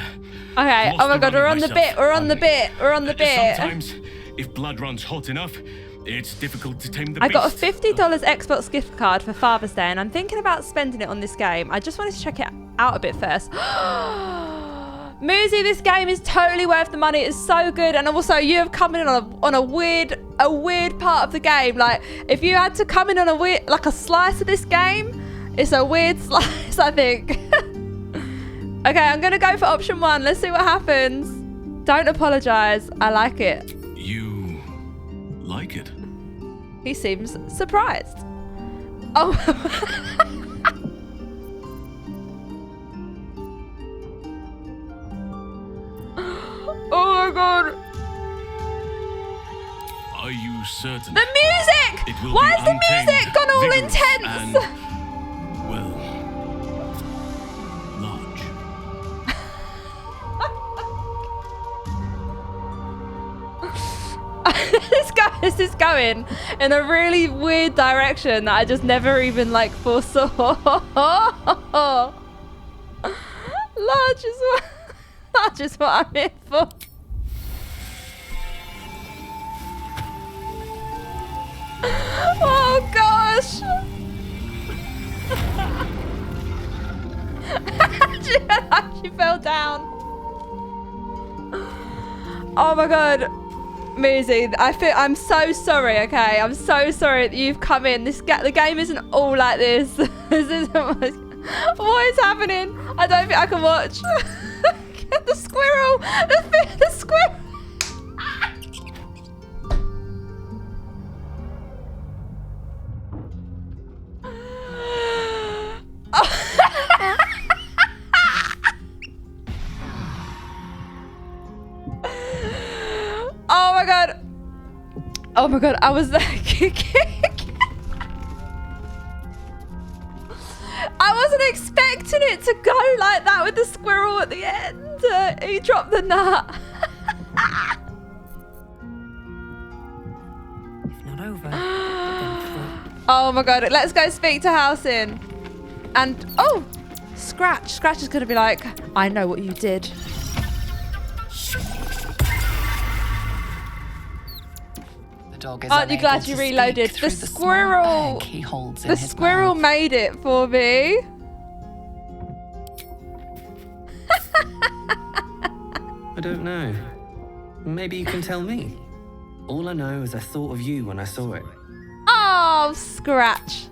Oh my god, we're on the bit. We're on the bit. We're on the bit. Sometimes, if blood runs hot enough, it's difficult to tame the I beast. got a $50 Xbox gift card for Father's Day, and I'm thinking about spending it on this game. I just wanted to check it out a bit first. Muzi, this game is totally worth the money. It's so good, and also you have come in on a weird part of the game. Like, if you had to come in on a slice of this game, it's a weird slice, I think. Okay, I'm gonna go for option 1. Let's see what happens. Don't apologize. I like it. You like it? He seems surprised. Oh. Oh my god. Are you certain? The music! It will Why be has the untamed, music gone all vigorous, intense? and, well, large. This is going in a really weird direction that I just never even like foresaw. Large is what I'm here for. Oh gosh! She fell down. Oh my god. Muzi, I'm so sorry, okay? I'm so sorry that you've come in. The game isn't all like this. This isn't what is happening? I don't think I can watch. The squirrel! The squirrel! Oh my god. Oh my god, I was like I wasn't expecting it to go like that with the squirrel at the end. He dropped the nut. If not over, Oh my god, let's go speak to Halsin. And oh, Scratch is gonna be like, I know what you did. Aren't you glad you reloaded? The squirrel made it for me. I don't know. Maybe you can tell me. All I know is I thought of you when I saw it. Oh, Scratch.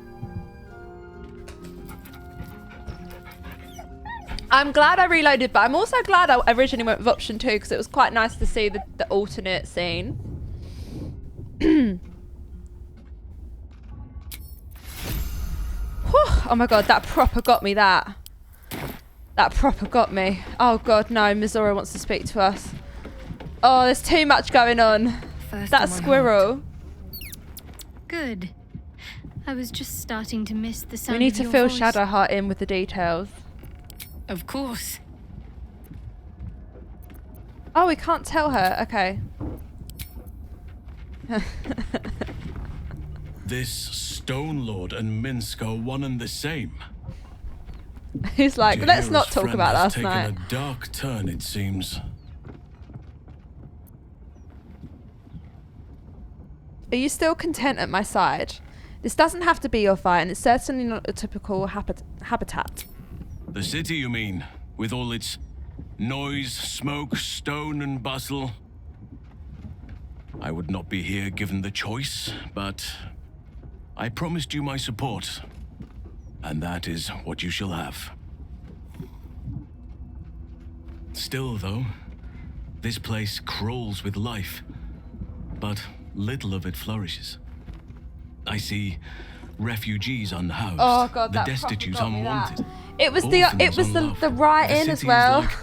I'm glad I reloaded, but I'm also glad I originally went with option 2 because it was quite nice to see the alternate scene. Oh my god, that proper got me, that proper got me. Oh god, no, Mizora wants to speak to us. Oh, there's too much going on. That squirrel. Good. I was just starting to miss the sound We need of to your fill voice. Shadowheart in with the details. Of course. Oh, we can't tell her. Okay. This Stone Lord and Minsk are one and the same. He's like, let's not talk Friend about has last night. taken a dark turn, it seems. Are you still content at my side? This doesn't have to be your fight, and it's certainly not a typical habitat. The city, you mean? With all its noise, smoke, stone, and bustle? I would not be here given the choice, but I promised you my support, and that is what you shall have. Still, though, this place crawls with life, but little of it flourishes. I see refugees unhoused, Oh god, the that destitute proper got me that. unwanted. It was orphans the unloved. writing The as city is well. like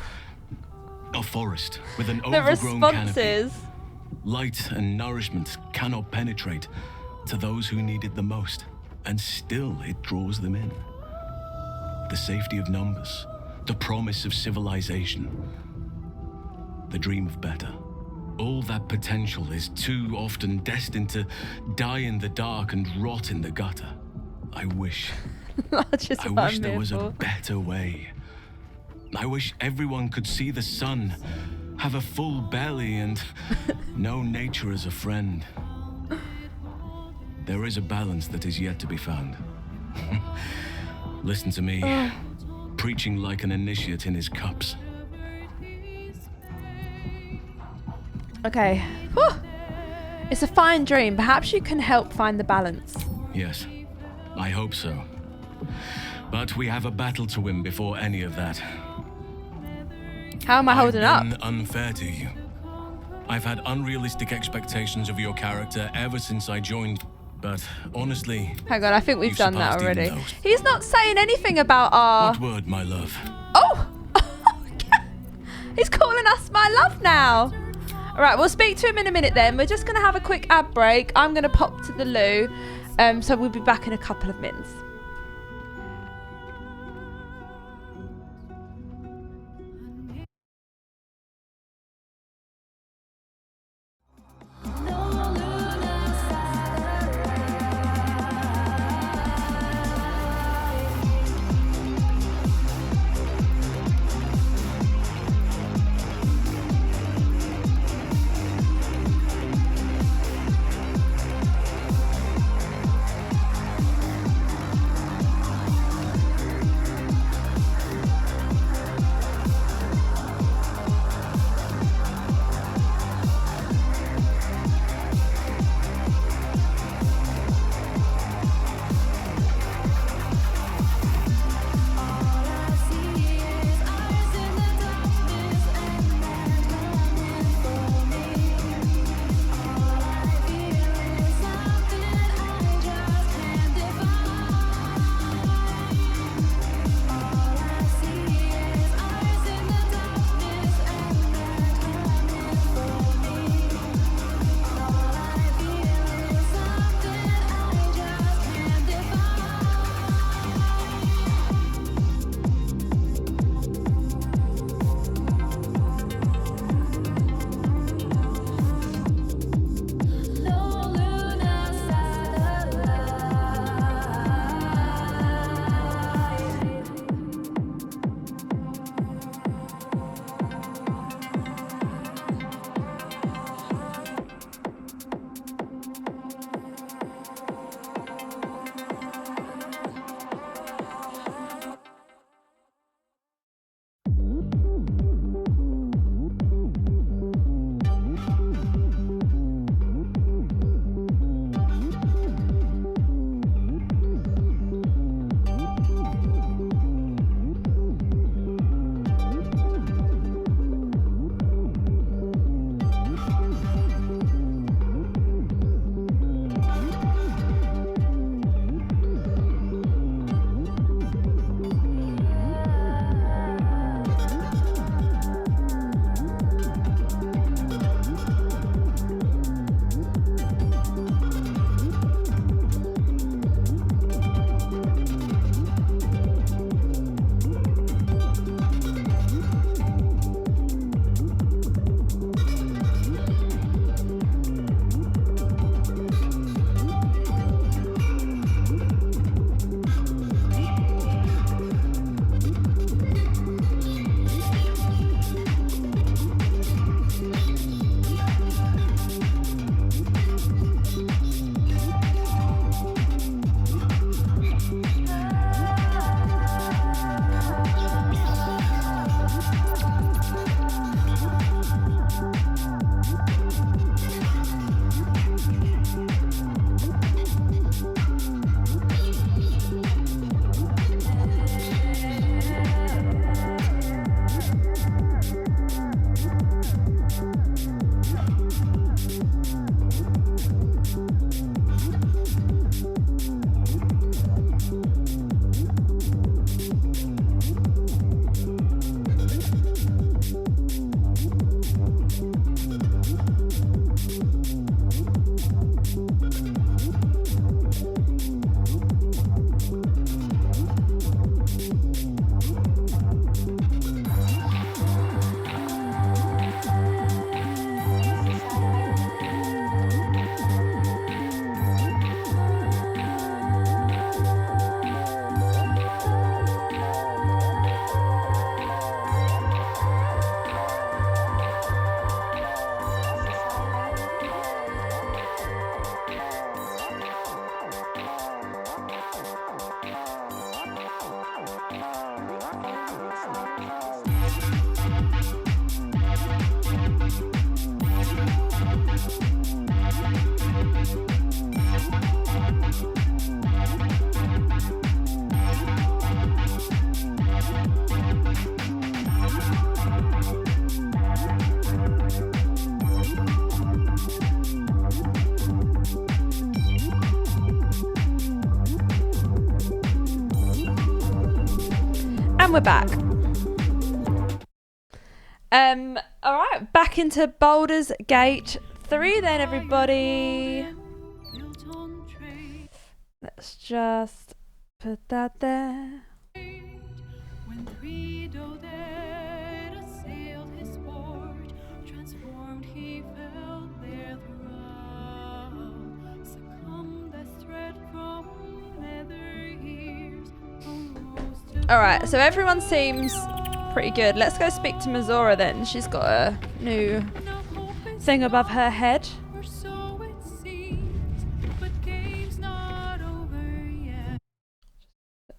a forest with an The overgrown responses. canopy. Light and nourishment cannot penetrate to those who need it the most, and still it draws them in. The safety of numbers, the promise of civilization, the dream of better. All that potential is too often destined to die in the dark and rot in the gutter. I wish there was a better way. I wish everyone could see the sun, have a full belly, and know nature as a friend. There is a balance that is yet to be found. Listen to me, preaching like an initiate in his cups. Okay. Whew. It's a fine dream. Perhaps you can help find the balance. Yes, I hope so. But we have a battle to win before any of that. How am I holding up? I've been unfair to you. I've had unrealistic expectations of your character ever since I joined. But honestly... Hang on, I think we've you done that surpassed even already. those. He's not saying anything about our... What word, my love? Oh! He's calling us my love now. All right, we'll speak to him in a minute then. We're just going to have a quick ad break. I'm going to pop to the loo. So we'll be back in a couple of minutes. And we're back. Alright, back into Baldur's Gate 3 then, everybody. Let's just put that there. Alright, so everyone seems pretty good. Let's go speak to Mizora then. She's got a new thing above her head. Put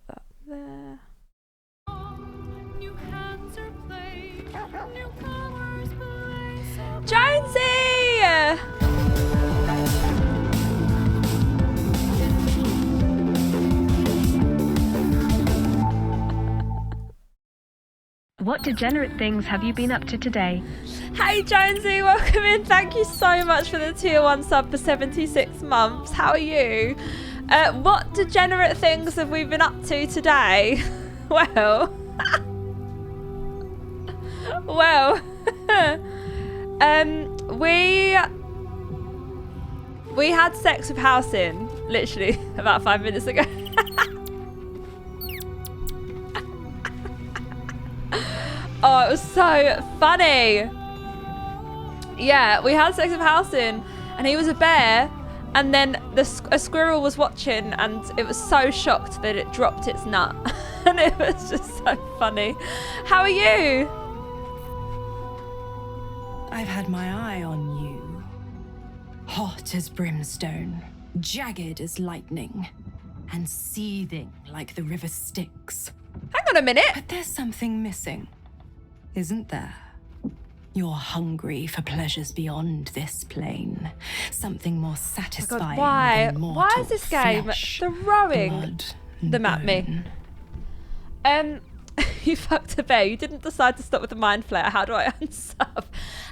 that there. Jonesy! What degenerate things have you been up to today? Hey Jonesy, welcome in. Thank you so much for the tier 1 sub for 76 months. How are you? What degenerate things have we been up to today? Well, we had sex with Halcyon literally about 5 minutes ago. Oh, it was so funny. Yeah, we had sex with Halcyon and he was a bear, and then a squirrel was watching and it was so shocked that it dropped its nut. And it was just so funny. How are you? I've had my eye on you. Hot as brimstone, jagged as lightning, and seething like the river Styx. Hang on a minute. But there's something missing, isn't there? You're hungry for pleasures beyond this plane. Something more satisfying than mortal Why is this game flesh, throwing blood, them at me? You fucked a bear. You didn't decide to stop with the mind flare. How do I unsub?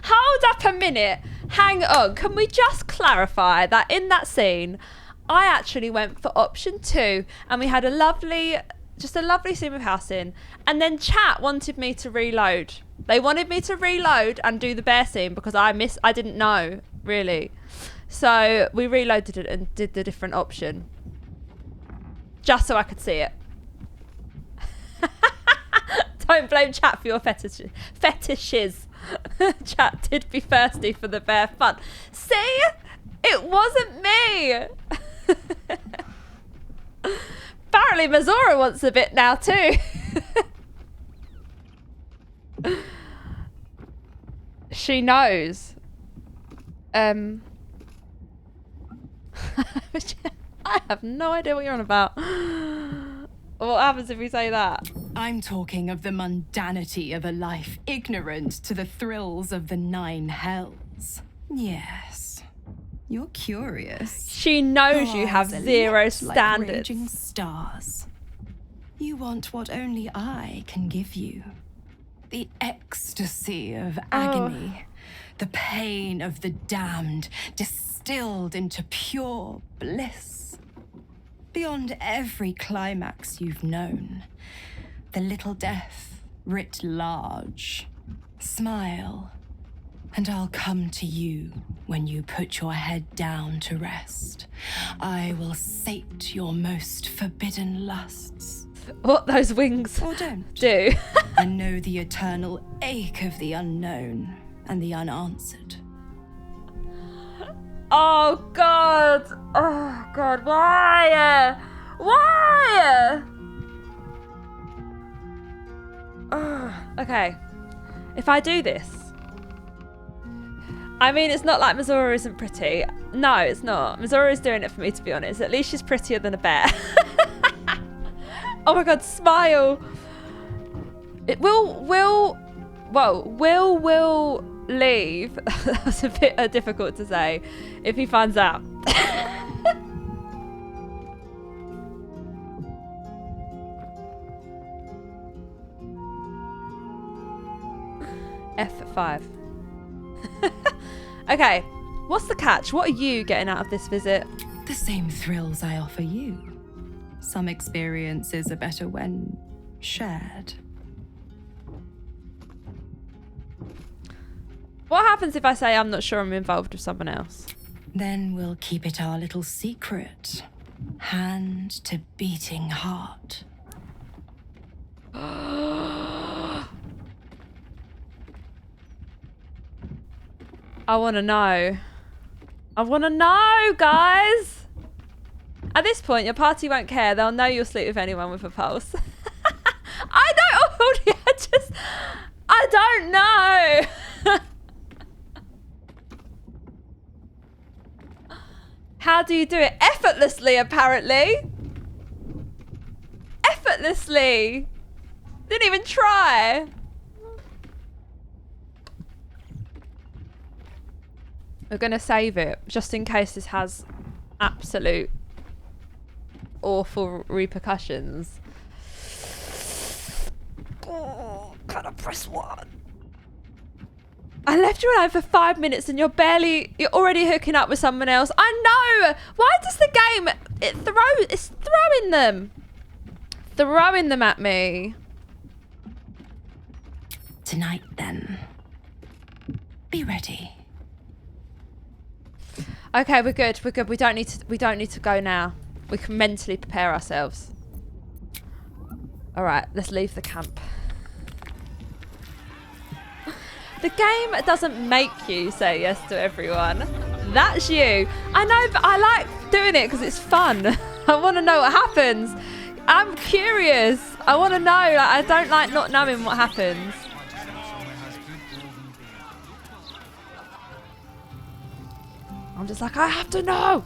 Hold up a minute. Hang on. Can we just clarify that in that scene, I actually went for option 2 and we had a lovely scene with Halcyon, and then chat wanted me to reload. They wanted me to reload and do the bear scene because I didn't know, really. So we reloaded it and did the different option. Just so I could see it. Don't blame chat for your fetishes. Chat did be thirsty for the bear fun. See? It wasn't me. Apparently Mizora wants a bit now too. She knows. I have no idea what you're on about. What happens if we say that? I'm talking of the mundanity of a life ignorant to the thrills of the 9 hells. Yes. You're curious. She knows you have zero like standards. raging stars. You want what only I can give you. The ecstasy of agony. The pain of the damned distilled into pure bliss. Beyond every climax you've known. The little death writ large. Smile, and I'll come to you when you put your head down to rest. I will sate your most forbidden lusts. What those wings or don't do. And know the eternal ache of the unknown and the unanswered. Oh God! Oh God! Why? Why? Okay. If I do this, I mean, it's not like Mizora isn't pretty. No, it's not. Mizora is doing it for me, to be honest. At least she's prettier than a bear. Oh my God! Smile. It will leave. That was a bit difficult to say. If he finds out. F5. Okay, what's the catch? What are you getting out of this visit? The same thrills I offer you. Some experiences are better when shared. What happens if I say I'm not sure I'm involved with someone else? Then we'll keep it our little secret. Hand to beating heart. I want to know. I want to know, guys. At this point, your party won't care. They'll know you'll sleep with anyone with a pulse. I don't know. How do you do it? Effortlessly, apparently. Effortlessly. Didn't even try. We're going to save it just in case this has absolute awful repercussions. Oh, can I press 1? I left you alone for 5 minutes and you're already hooking up with someone else. I know. Why does the game, it's throwing them. Throwing them at me. Tonight then. Be ready. Okay, we're good. We're good. We don't need to go now. We can mentally prepare ourselves. All right, let's leave the camp. The game doesn't make you say yes to everyone. That's you. I know, but I like doing it because it's fun. I want to know what happens. I'm curious. I want to know. Like, I don't like not knowing what happens. I'm just like, I have to know.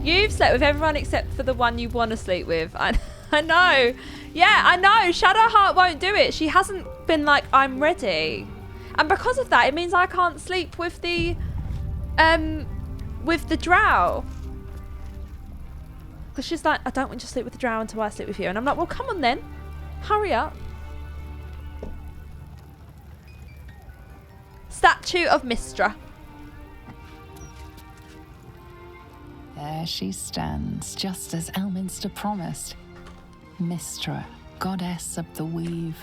You've slept with everyone except for the one you want to sleep with. I know. Yeah, I know. Shadowheart won't do it. She hasn't been like, I'm ready. And because of that, it means I can't sleep with the drow. Because she's like, I don't want you to sleep with the drow until I sleep with you. And I'm like, well, come on then. Hurry up. Statue of Mystra. There she stands, just as Elminster promised. Mystra, goddess of the weave,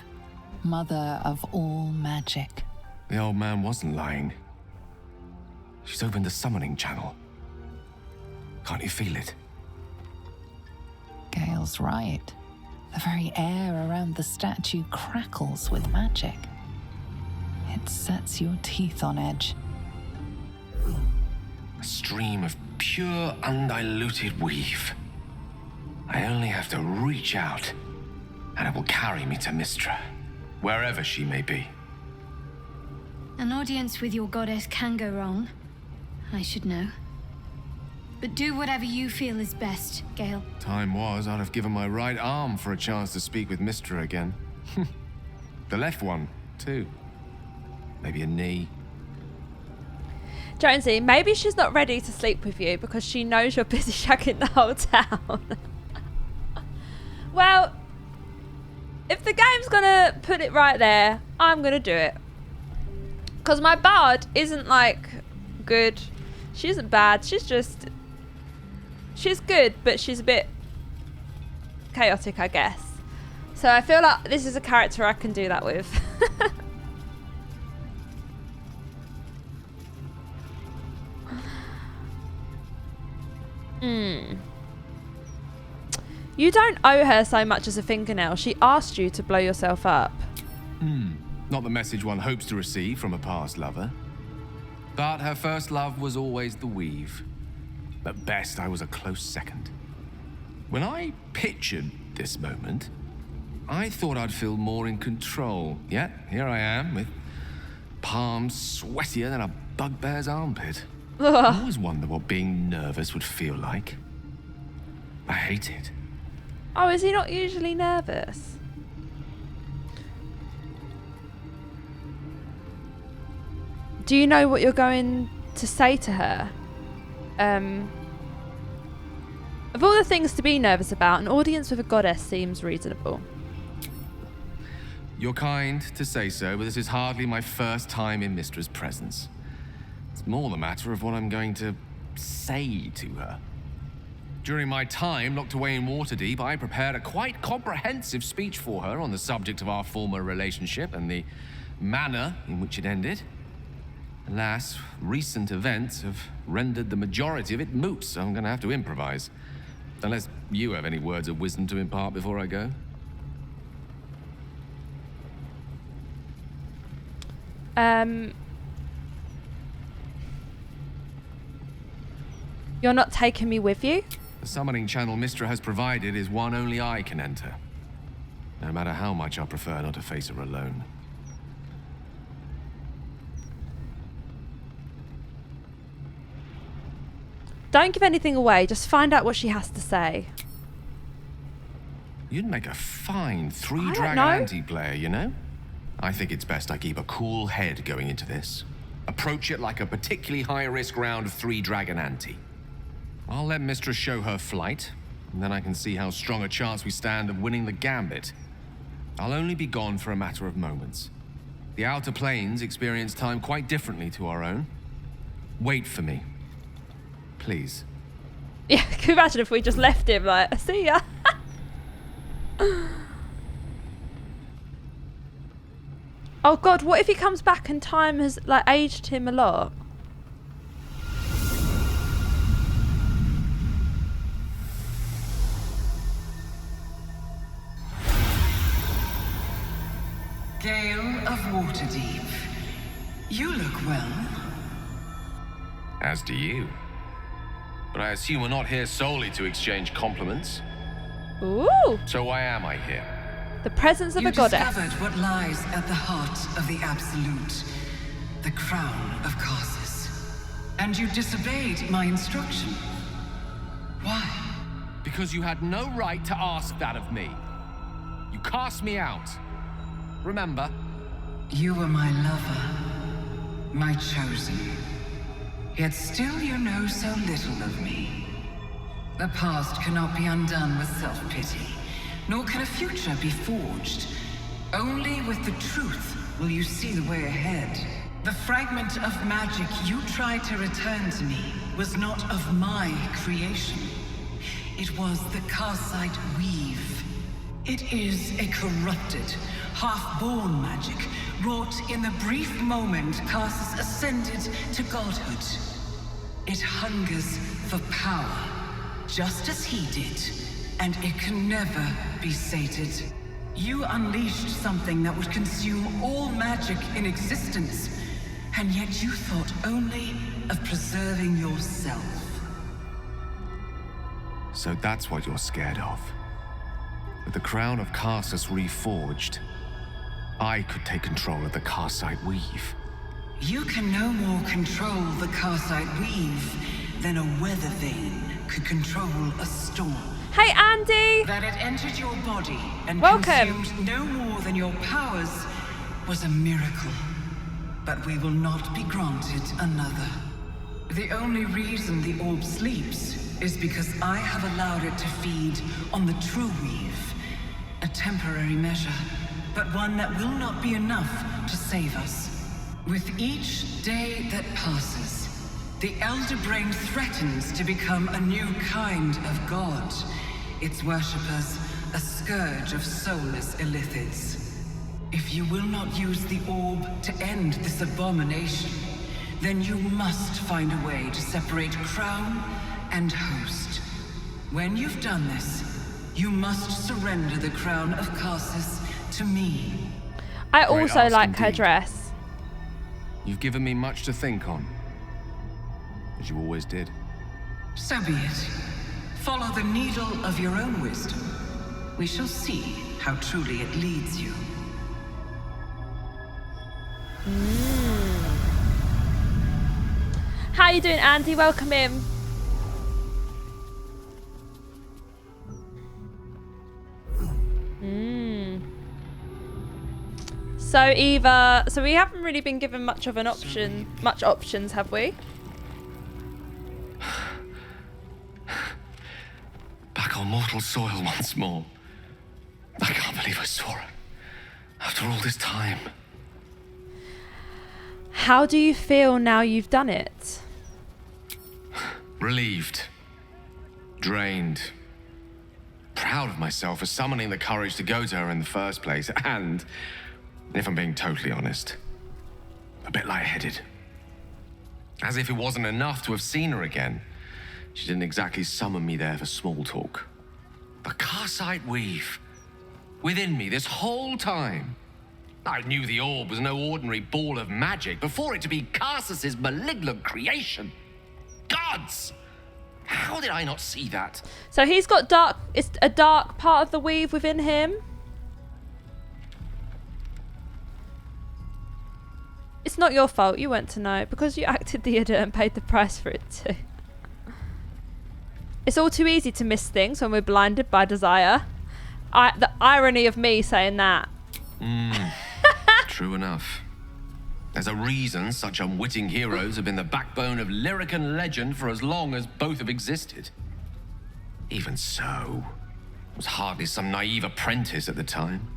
mother of all magic. The old man wasn't lying. She's opened the summoning channel. Can't you feel it? Gale's right. The very air around the statue crackles with magic. It sets your teeth on edge. A stream of pure, undiluted weave. I only have to reach out, and it will carry me to Mystra, wherever she may be. An audience with your goddess can go wrong. I should know. But do whatever you feel is best, Gale. Time was I'd have given my right arm for a chance to speak with Mystra again. The left one, too. Maybe a knee. Jonesy, maybe she's not ready to sleep with you because she knows you're busy shagging the whole town. Well, if the game's gonna put it right there, I'm gonna do it. Because my bard isn't like good. She isn't bad. She's good, but she's a bit chaotic, I guess. So I feel like this is a character I can do that with. You don't owe her so much as a fingernail. She asked you to blow yourself up. Not the message one hopes to receive from a past lover. But her first love was always the weave. At best, I was a close second. When I pictured this moment, I thought I'd feel more in control. Yet, here I am, with palms sweatier than a bugbear's armpit. I always wonder what being nervous would feel like. I hate it. Oh, is he not usually nervous? Do you know what you're going to say to her? Of all the things to be nervous about, an audience with a goddess seems reasonable. You're kind to say so, but this is hardly my first time in Mystra's presence. It's more the matter of what I'm going to say to her. During my time locked away in Waterdeep, I prepared a quite comprehensive speech for her on the subject of our former relationship and the manner in which it ended. Alas, recent events have rendered the majority of it moot, so I'm going to have to improvise. Unless you have any words of wisdom to impart before I go. You're not taking me with you? The summoning channel Mystra has provided is one only I can enter. No matter how much I prefer not to face her alone. Don't give anything away, just find out what she has to say. You'd make a fine three-dragon anti-player, you know? I think it's best I keep a cool head going into this. Approach it like a particularly high-risk round of three-dragon ante. I'll let Mistress show her flight, and then I can see how strong a chance we stand of winning the gambit. I'll only be gone for a matter of moments. The Outer Planes experience time quite differently to our own. Wait for me. Please. Yeah, can you imagine if we just left him like, see ya? Oh god, what if he comes back and time has like aged him a lot? Gale of Waterdeep, you look well. As do you. But I assume we're not here solely to exchange compliments. Ooh! So why am I here? The presence of a goddess. You discovered what lies at the heart of the Absolute, the crown of Karsus. And you disobeyed my instruction. Why? Because you had no right to ask that of me. You cast me out. Remember? You were my lover, my chosen. Yet still you know so little of me. The past cannot be undone with self-pity, nor can a future be forged. Only with the truth will you see the way ahead. The fragment of magic you tried to return to me was not of my creation. It was the Karsite Weave. It is a corrupted, half-born magic, wrought in the brief moment Karsus ascended to godhood. It hungers for power, just as he did, and it can never be sated. You unleashed something that would consume all magic in existence, and yet you thought only of preserving yourself. So that's what you're scared of. With the crown of Karsus reforged, I could take control of the Karsite Weave. You can no more control the Karsite Weave than a weather vane could control a storm. Hey, Andy! That it entered your body and welcome. Consumed no more than your powers was a miracle. But we will not be granted another. The only reason the orb sleeps is because I have allowed it to feed on the true weave. A temporary measure, but one that will not be enough to save us. With each day that passes, the Elder Brain threatens to become a new kind of god. Its worshippers, a scourge of soulless illithids. If you will not use the orb to end this abomination, then you must find a way to separate crown and host. When you've done this, you must surrender the crown of Karsus to me. I also like her dress. You've given me much to think on, as you always did. So be it. Follow the needle of your own wisdom. We shall see how truly it leads you. How you doing, Andy? Welcome in. So we haven't really been given much of an option, much options, have we? Back on mortal soil once more. I can't believe I saw her. After all this time. How do you feel now you've done it? Relieved. drained. Proud of myself for summoning the courage to go to her in the first place, and, if I'm being totally honest, a bit lightheaded. As if it wasn't enough to have seen her again, she didn't exactly summon me there for small talk. The Karsite weave, within me this whole time. I knew the orb was no ordinary ball of magic before it to be Karsus's malignant creation. Gods! How did I not see that? So he's got it's a dark part of the weave within him. It's not your fault, you went to know, because you acted the idiot and paid the price for it too. It's all too easy to miss things when we're blinded by desire. The irony of me saying that. True enough. There's a reason such unwitting heroes have been the backbone of lyric and legend for as long as both have existed. Even so, I was hardly some naive apprentice at the time.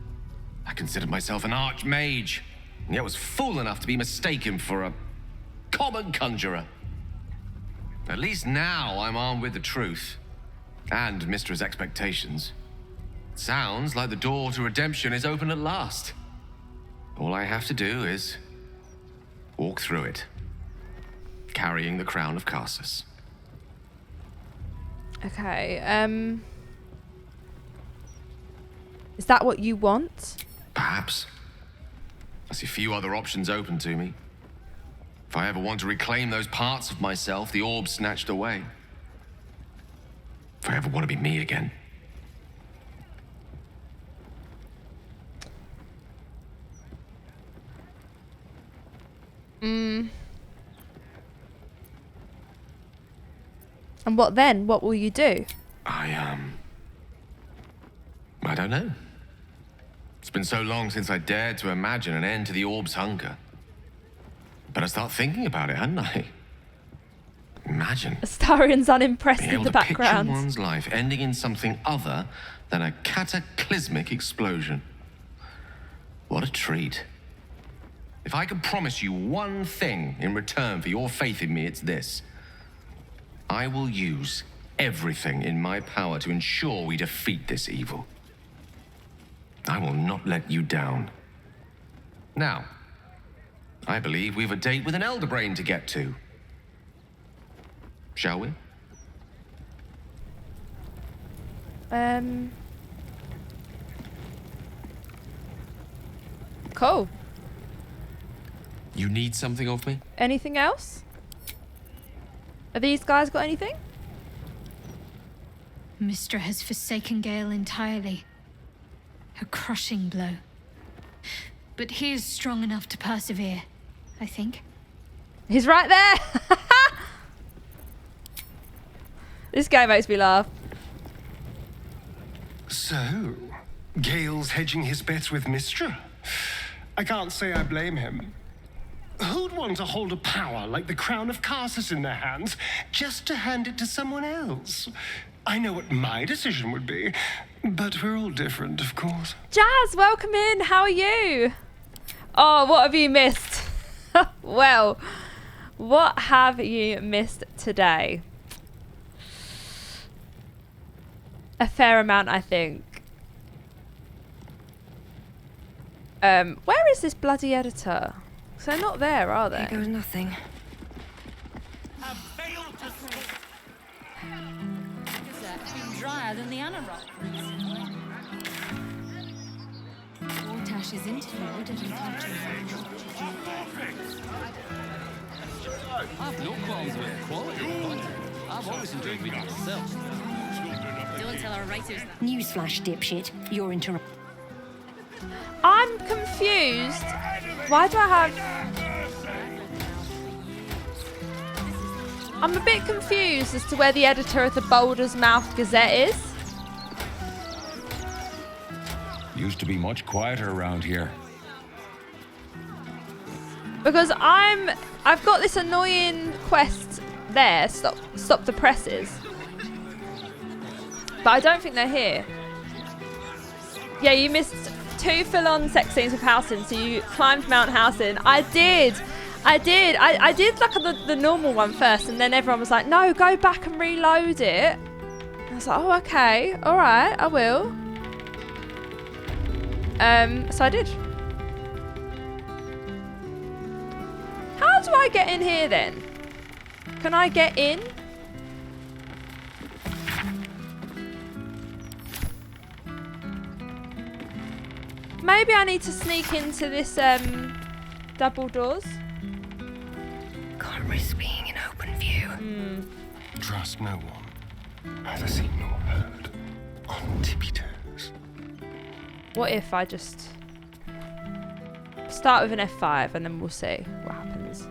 I considered myself an archmage, and yet was fool enough to be mistaken for a common conjurer. At least now I'm armed with the truth, and Mistra's expectations. Sounds like the door to redemption is open at last. All I have to do is walk through it, carrying the crown of Karsus. Okay, is that what you want? Perhaps. I see few other options open to me. If I ever want to reclaim those parts of myself the orb snatched away. If I ever want to be me again. And what then? What will you do? I don't know. It's been so long since I dared to imagine an end to the orb's hunger. But I start thinking about it, hadn't I? Imagine. Astarion's unimpressed being in able the to picture background. one's life ending in something other than a cataclysmic explosion. What a treat. If I could promise you one thing in return for your faith in me, it's this. I will use everything in my power to ensure we defeat this evil. I will not let you down. Now, I believe we've a date with an elder brain to get to. Shall we? Cool. You need something of me? Anything else? Have these guys got anything? Mistra has forsaken Gale entirely. A crushing blow. But he is strong enough to persevere, I think. He's right there! This guy makes me laugh. So, Gale's hedging his bets with Mistra? I can't say I blame him. Who'd want to hold a power like the crown of Karsus in their hands just to hand it to someone else? I know what my decision would be, but we're all different, of course. Jazz, welcome in. How are you? Oh, what have you missed? Well, what have you missed today? A fair amount, I think. Where is this bloody editor? So they're not there, are they? Here goes nothing. Drier than the anorak. Ortash's interview didn't capture I've no qualms with quality content. I've always enjoyed reading myself. Don't tell our writers that. Newsflash, dipshit. You're interrupted. I'm confused. Why do I have... I'm a bit confused as to where the editor of the Baldur's Mouth Gazette is. Used to be much quieter around here. Because I've got this annoying quest there, stop the presses. But I don't think they're here. Yeah, you missed 2 full-on sex scenes with Housen, so you climbed Mount Housen. I did like the normal one first, and then everyone was like, no, go back and reload it. I was like, oh, okay. All right, I will. So I did. How do I get in here then? Can I get in? Maybe I need to sneak into this double doors. Can't risk being in open view. Trust no one. Neither seen nor heard. On tippy toes. What if I just start with an F5 and then we'll see what happens.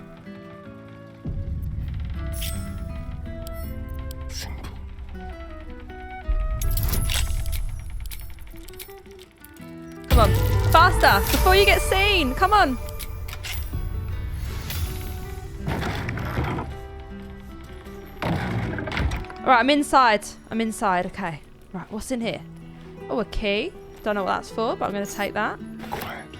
Simple. Come on, faster, before you get seen. Come on. All right, I'm inside. I'm inside, okay. Right, what's in here? Oh, a key. Don't know what that's for, but I'm going to take that. Quietly.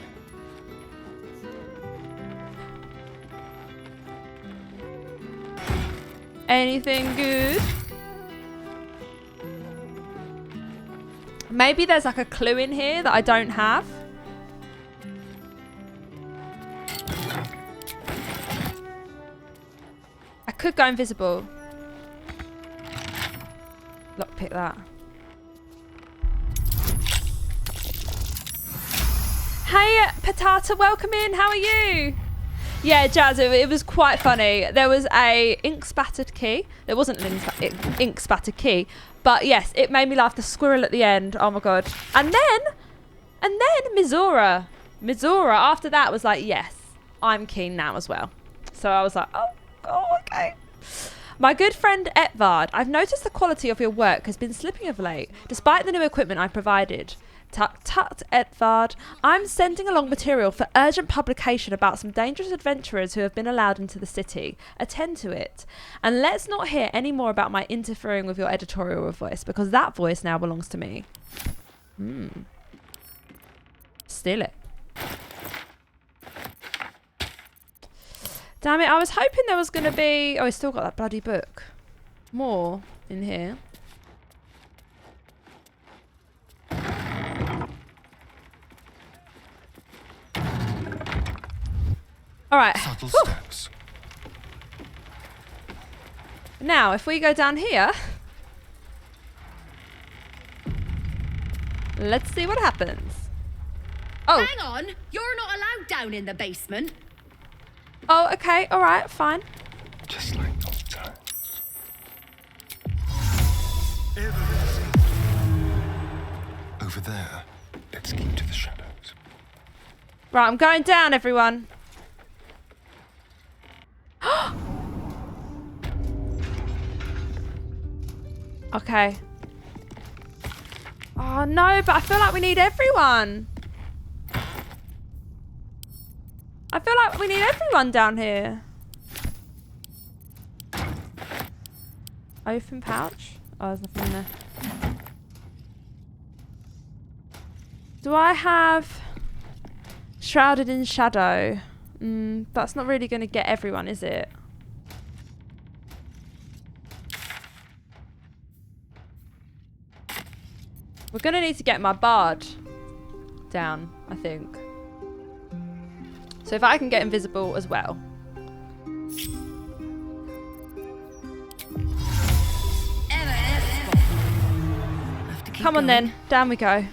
Anything good? Maybe there's like a clue in here that I don't have. I could go invisible. Lockpick that. Hey, Patata, welcome in. How are you? Yeah, Jazz, it was quite funny. There was a ink spattered key. There wasn't an ink spattered key, but yes, it made me laugh. The squirrel at the end. Oh my god. And then Mizora after that was like, yes, I'm keen now as well. So I was like, oh, okay. My good friend Etvard, I've noticed the quality of your work has been slipping of late, despite the new equipment I provided. Tut, Etvard. I'm sending along material for urgent publication about some dangerous adventurers who have been allowed into the city. Attend to it. And let's not hear any more about my interfering with your editorial voice, because that voice now belongs to me. Steal it. Damn it, I was hoping there was going to be... Oh, I still got that bloody book. More in here. All right. Subtle steps. Now, if we go down here, let's see what happens. Oh. Hang on, you're not allowed down in the basement. Oh, okay. All right, fine. Just like old times. Over there. Let's keep to the shadows. Right, I'm going down, everyone. Okay. Oh no, but I feel like we need everyone. I feel like we need everyone down here. Open pouch. Oh, there's nothing in there. Do I have Shrouded in Shadow? That's not really going to get everyone, is it? We're going to need to get my bard down, I think. So if I can get invisible as well. Come on then, down we go.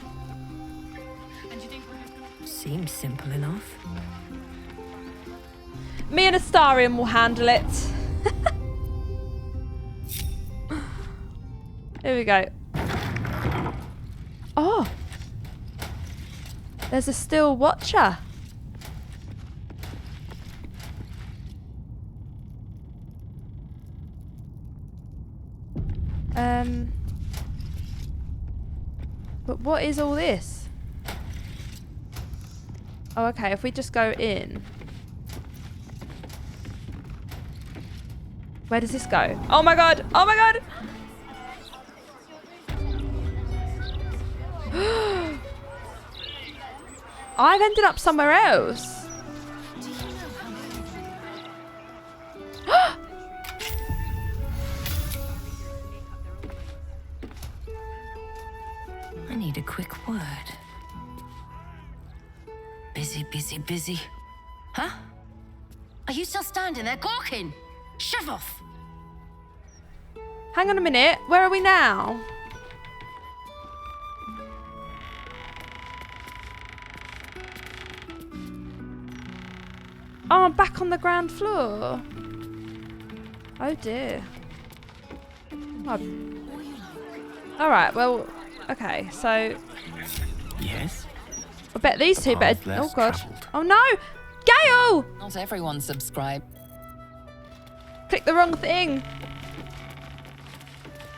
Seems simple enough. Me and Astarion will handle it. Here we go. Oh. There's a still watcher. But what is all this? Oh, okay, if we just go in. Where does this go? Oh my god! Oh my god! I've ended up somewhere else. Busy, busy, busy. Huh? Are you still standing there gawking? Shove off! Hang on a minute. Where are we now? Oh, I'm back on the ground floor. Oh dear. Oh. All right. Well. Okay. So. Yes. I bet these two better. Oh god. Oh no, Gale! Not everyone subscribe. Click the wrong thing.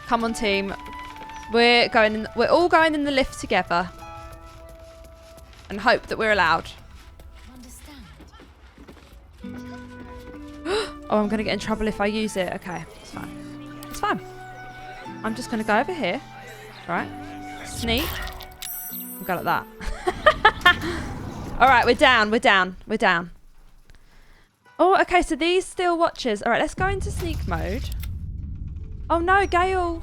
Come on, team. We're all going in the lift together. And hope that we're allowed. Oh, I'm gonna get in trouble if I use it. Okay, it's fine. It's fine. I'm just gonna go over here. Right. Sneak. We'll go like that. All right, we're down. We're down. We're down. Oh, okay. So these still watchers. All right, let's go into sneak mode. Oh no, Gale.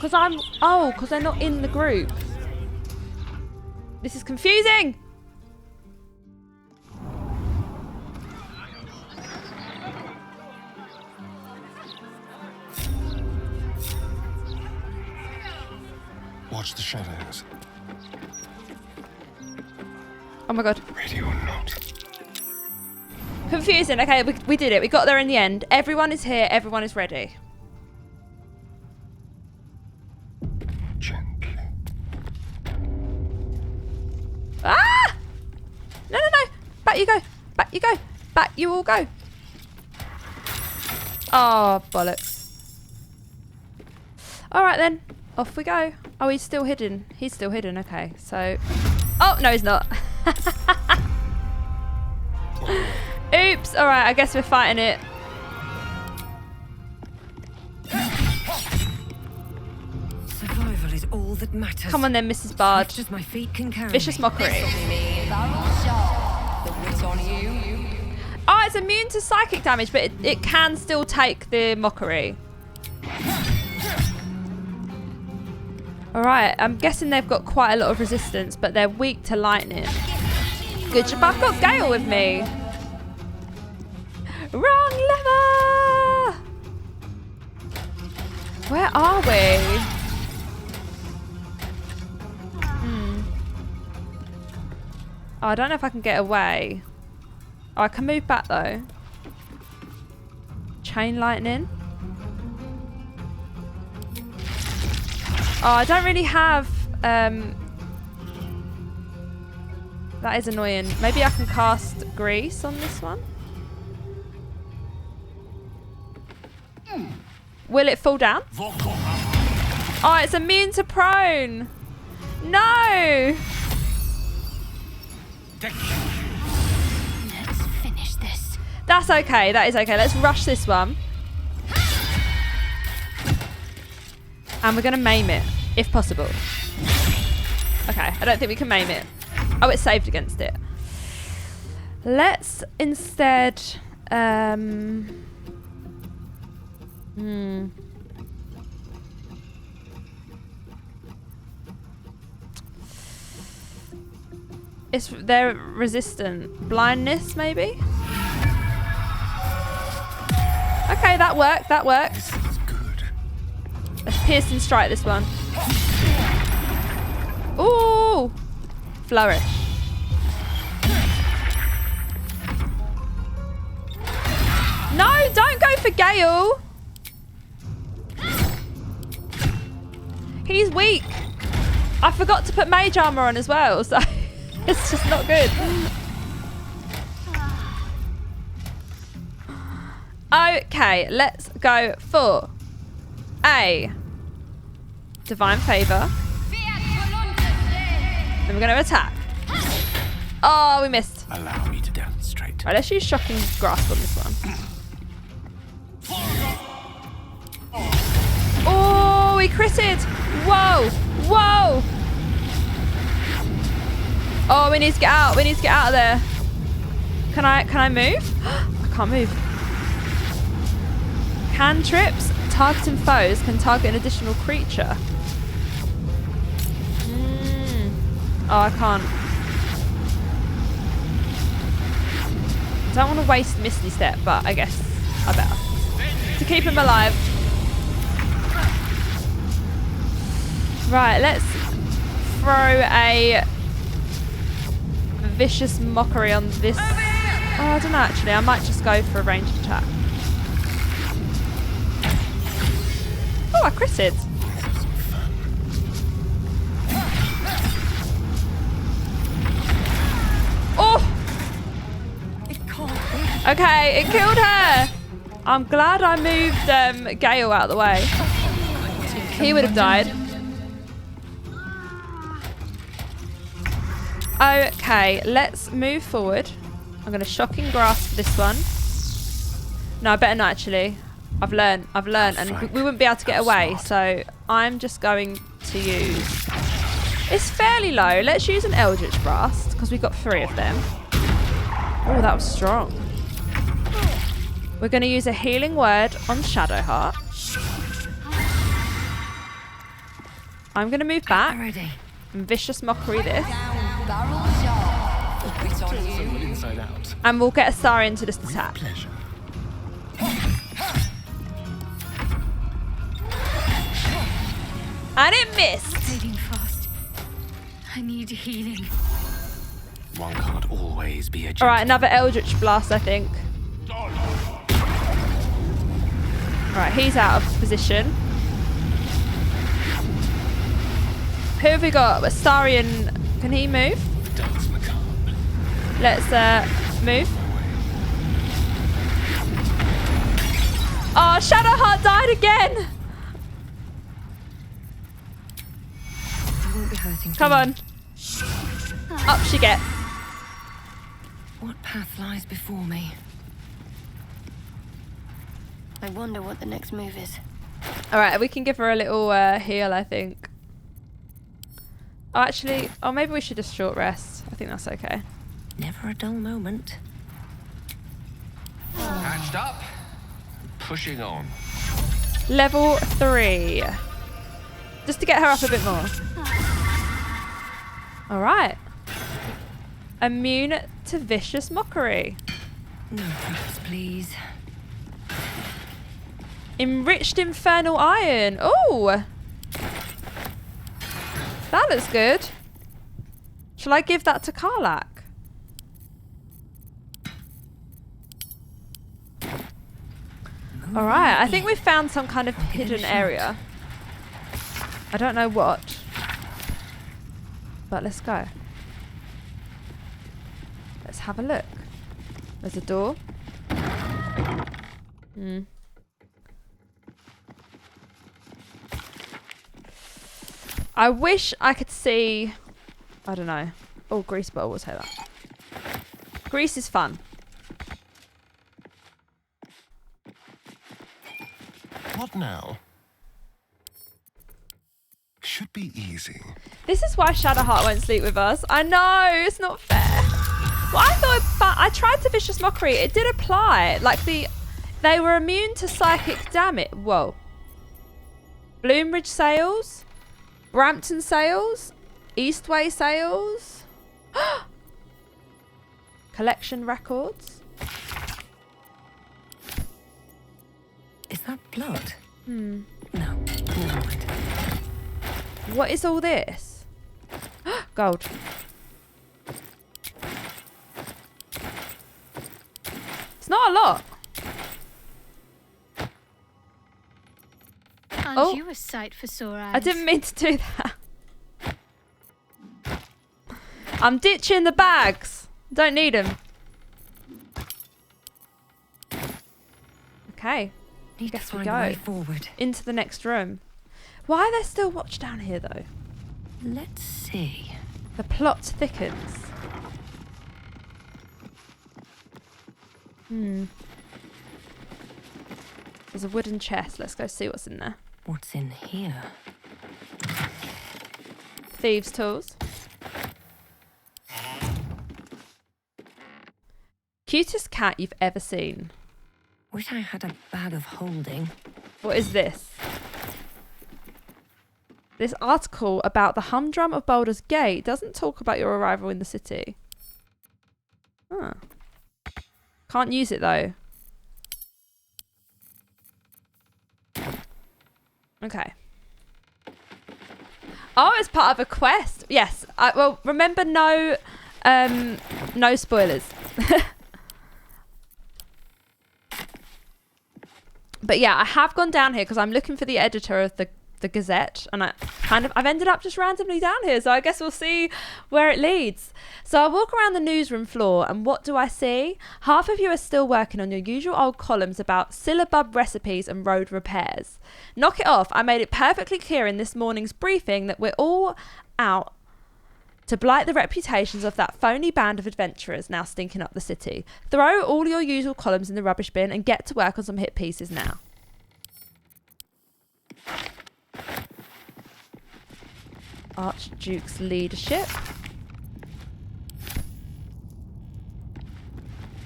Because they're not in the group. This is confusing. Watch the shadows. Oh my god. Ready or not. Confusing. Okay, we did it. We got there in the end. Everyone is here. Everyone is ready. Gently. Ah! No. Back you go. Back you go. Back you all go. Oh, bollocks. All right then. Off we go. Oh, he's still hidden. He's still hidden. Okay, so... Oh, no, he's not. Oops. All right, I guess we're fighting it. Survival is all that matters. Come on then, Mrs. Bard. Just my feet can carry Vicious me. mockery. Oh, it's immune to psychic damage, but it can still take the mockery. Alright, I'm guessing they've got quite a lot of resistance, but they're weak to lightning. Good job, I've got Gale with me. Wrong lever! Where are we? Oh, I don't know if I can get away. Oh, I can move back though. Chain lightning. Oh, I don't really have... That is annoying. Maybe I can cast Grease on this one. Will it fall down? Oh, it's immune to prone. No! Let's finish this. That's okay. That is okay. Let's rush this one. And we're going to maim it, if possible. Okay, I don't think we can maim it. Oh, it's saved against it. Let's instead... They're resistant. Blindness, maybe? Okay, that worked. That worked. This is good. Let's pierce and strike this one. Ooh! Flourish. No, don't go for Gale. He's weak. I forgot to put mage armor on as well, so it's just not good. Okay, let's go for a divine favor. Then we're going to attack. Oh, we missed. Allow me to demonstrate. Right, let's use shocking grasp on this one. Oh, we critted. Whoa, whoa. Oh, we need to get out. We need to get out of there. Can I move? I can't move. Cantrips targeting foes can target an additional creature. Oh, I can't. I don't want to waste Misty Step, but I guess I better. To keep him alive. Right, let's throw a vicious mockery on this. Oh, I don't know actually. I might just go for a ranged attack. Oh, I critted. Oh! Okay, it killed her. I'm glad I moved Gale out of the way. He would have died. Okay, let's move forward. I'm going to shocking grasp this one. No, I better not actually. I've learned, and we wouldn't be able to get away, so I'm just going to use... It's fairly low. Let's use an Eldritch Blast, because we've got 3 of them. Oh, that was strong. We're going to use a Healing Word on Shadowheart. I'm going to move back and Vicious Mockery this. And we'll get a star into this attack. And it missed. Fading fast. I need healing. One can't always be a All right, another Eldritch Blast, I think. Right, he's out of position. Who have we got? Astarion. Can he move? Let's move. Oh, Shadowheart died again. Won't be hurting. Come on. Up she gets. What path lies before me? I wonder what the next move is. All right, we can give her a little heal, I think. Oh, actually, maybe we should just short rest. I think that's okay. Never a dull moment. Patched up. Pushing on. Level 3. Just to get her up a bit more. All right. Immune to Vicious Mockery. No traps, please. Enriched Infernal Iron. Oh! That looks good. Shall I give that to Karlach? Alright, I think we've found some kind of hidden area. I don't know what. But let's go. Let's have a look. There's a door. I wish I could see... I don't know. Oh, Grease Bowl, we'll say that. Grease is fun. What now? Should be easy. This is why Shadowheart won't sleep with us. I know, it's not fair. Well, I thought I tried to Vicious Mockery. It did apply. Like they were immune to psychic damage. Whoa. Bloombridge Sales, Brampton Sales, Eastway Sales, Collection Records. Is that blood? No, never mind. What is all this? Gold. It's not a lot. Aren't you a sight for sore eyes? I didn't mean to do that. I'm ditching the bags. Don't need them. Okay. Need Guess to we find a way go forward. into the next room. Why are there still watch down here though? Let's see. The plot thickens. There's a wooden chest. Let's go see what's in there. What's in here? Thieves' tools. Cutest cat you've ever seen. Wish I had a bag of holding. What is this? This article about the humdrum of Baldur's Gate doesn't talk about your arrival in the city. Huh. Can't use it though. Okay. Oh, it's part of a quest. Yes. Well, remember no spoilers. But yeah, I have gone down here because I'm looking for the editor of the Gazette, and I've ended up just randomly down here, so I guess we'll see where it leads. So I walk around the newsroom floor, and what do I see? Half of you are still working on your usual old columns about syllabub recipes and road repairs. Knock it off. I made it perfectly clear in this morning's briefing that we're all out to blight the reputations of that phony band of adventurers now stinking up the city. Throw all your usual columns in the rubbish bin and get to work on some hit pieces now. Archduke's leadership.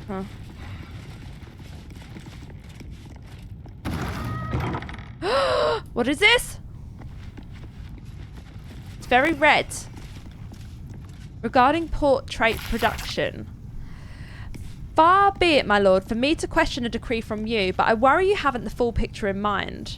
Huh. What is this? It's very red. Regarding portrait production. Far be it, my lord, for me to question a decree from you, but I worry you haven't the full picture in mind.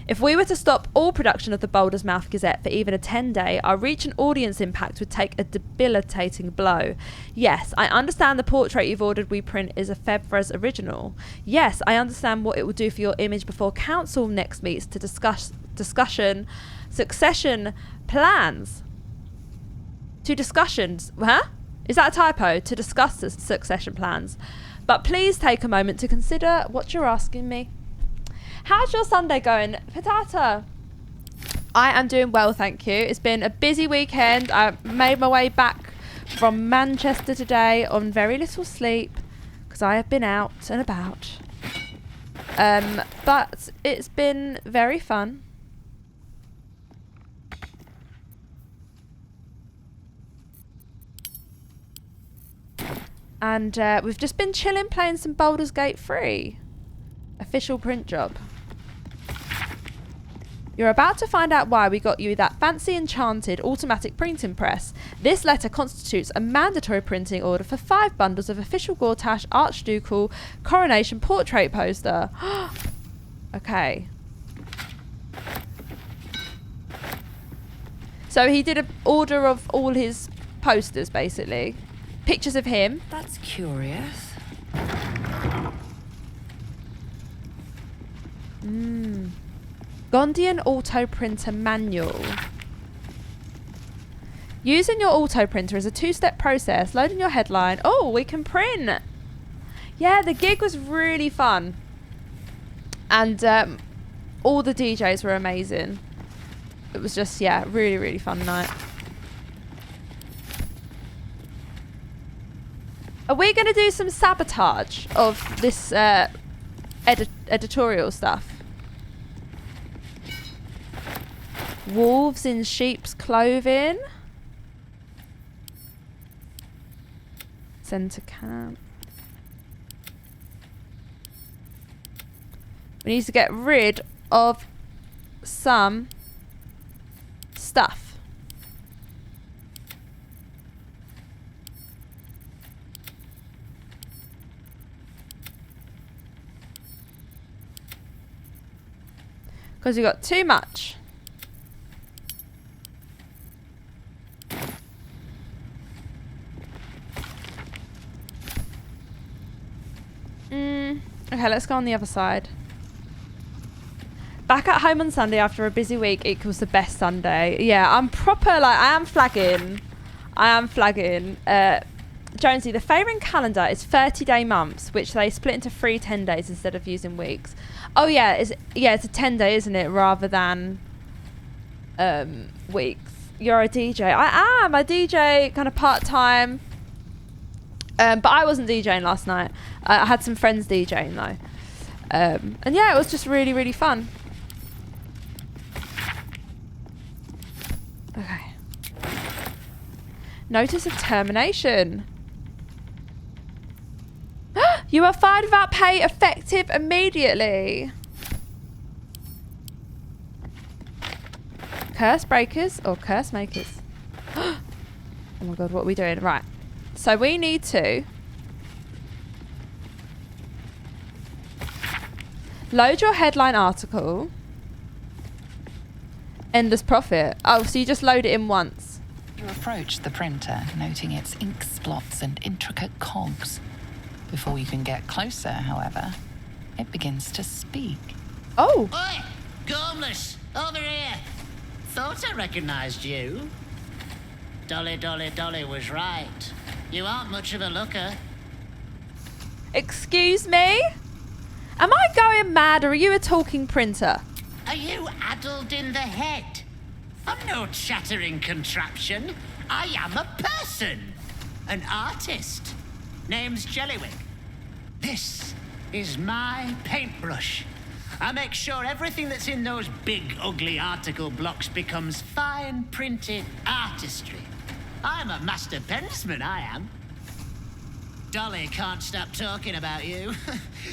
If we were to stop all production of the Baldur's Mouth Gazette for even a 10-day, our reach and audience impact would take a debilitating blow. Yes, I understand the portrait you've ordered we print is a Febvre's original. Yes, I understand what it will do for your image before council next meets to discuss succession plans. To discussions, huh? Is that a typo? To discuss the succession plans. But please take a moment to consider what you're asking me. How's your Sunday going, Patata? I am doing well, thank you. It's been a busy weekend. I made my way back from Manchester today on very little sleep because I have been out and about. But it's been very fun. And we've just been chilling playing some Baldur's Gate 3. Official print job. You're about to find out why we got you that fancy enchanted automatic printing press. This letter constitutes a mandatory printing order for 5 bundles of official Gortash Archducal coronation portrait poster. Okay. So he did an order of all his posters, basically. Pictures of him. That's curious. Gondian Auto Printer Manual. Using your auto printer is a 2-step process. Loading your headline. Oh, we can print. Yeah, the gig was really fun. And all the DJs were amazing. It was just, yeah, really, really fun night. Are we going to do some sabotage of this editorial stuff? Wolves in sheep's clothing. Center camp. We need to get rid of some stuff. Because we got too much. Okay, let's go on the other side. Back at home on Sunday after a busy week equals the best Sunday. Yeah, I'm proper, like, I am flagging. Jonesy, the favouring calendar is 30-day months, which they split into 3 10 days instead of using weeks. Oh yeah, it's a 10-day, isn't it, rather than weeks. You're a DJ. I am a DJ, kind of part-time. But I wasn't DJing last night. I had some friends DJing though. And yeah, it was just really, really fun. Okay. Notice of termination. You are fired without pay, effective immediately. Curse breakers or curse makers? Oh my god, what are we doing? Right. So we need to Load your headline article. Endless profit. Oh, so you just load it in once. You approach the printer, noting its ink splots and intricate cogs. Before you can get closer, however, it begins to speak. Oh! Oi! Gormless! Over here! Thought I recognized you. Dolly was right. You aren't much of a looker. Excuse me? Am I going mad or are you a talking printer? Are you addled in the head? I'm no chattering contraption. I am a person. An artist. Name's Jellywick. This is my paintbrush. I make sure everything that's in those big, ugly article blocks becomes fine printed artistry. I'm a master pensman, I am. Dolly can't stop talking about you.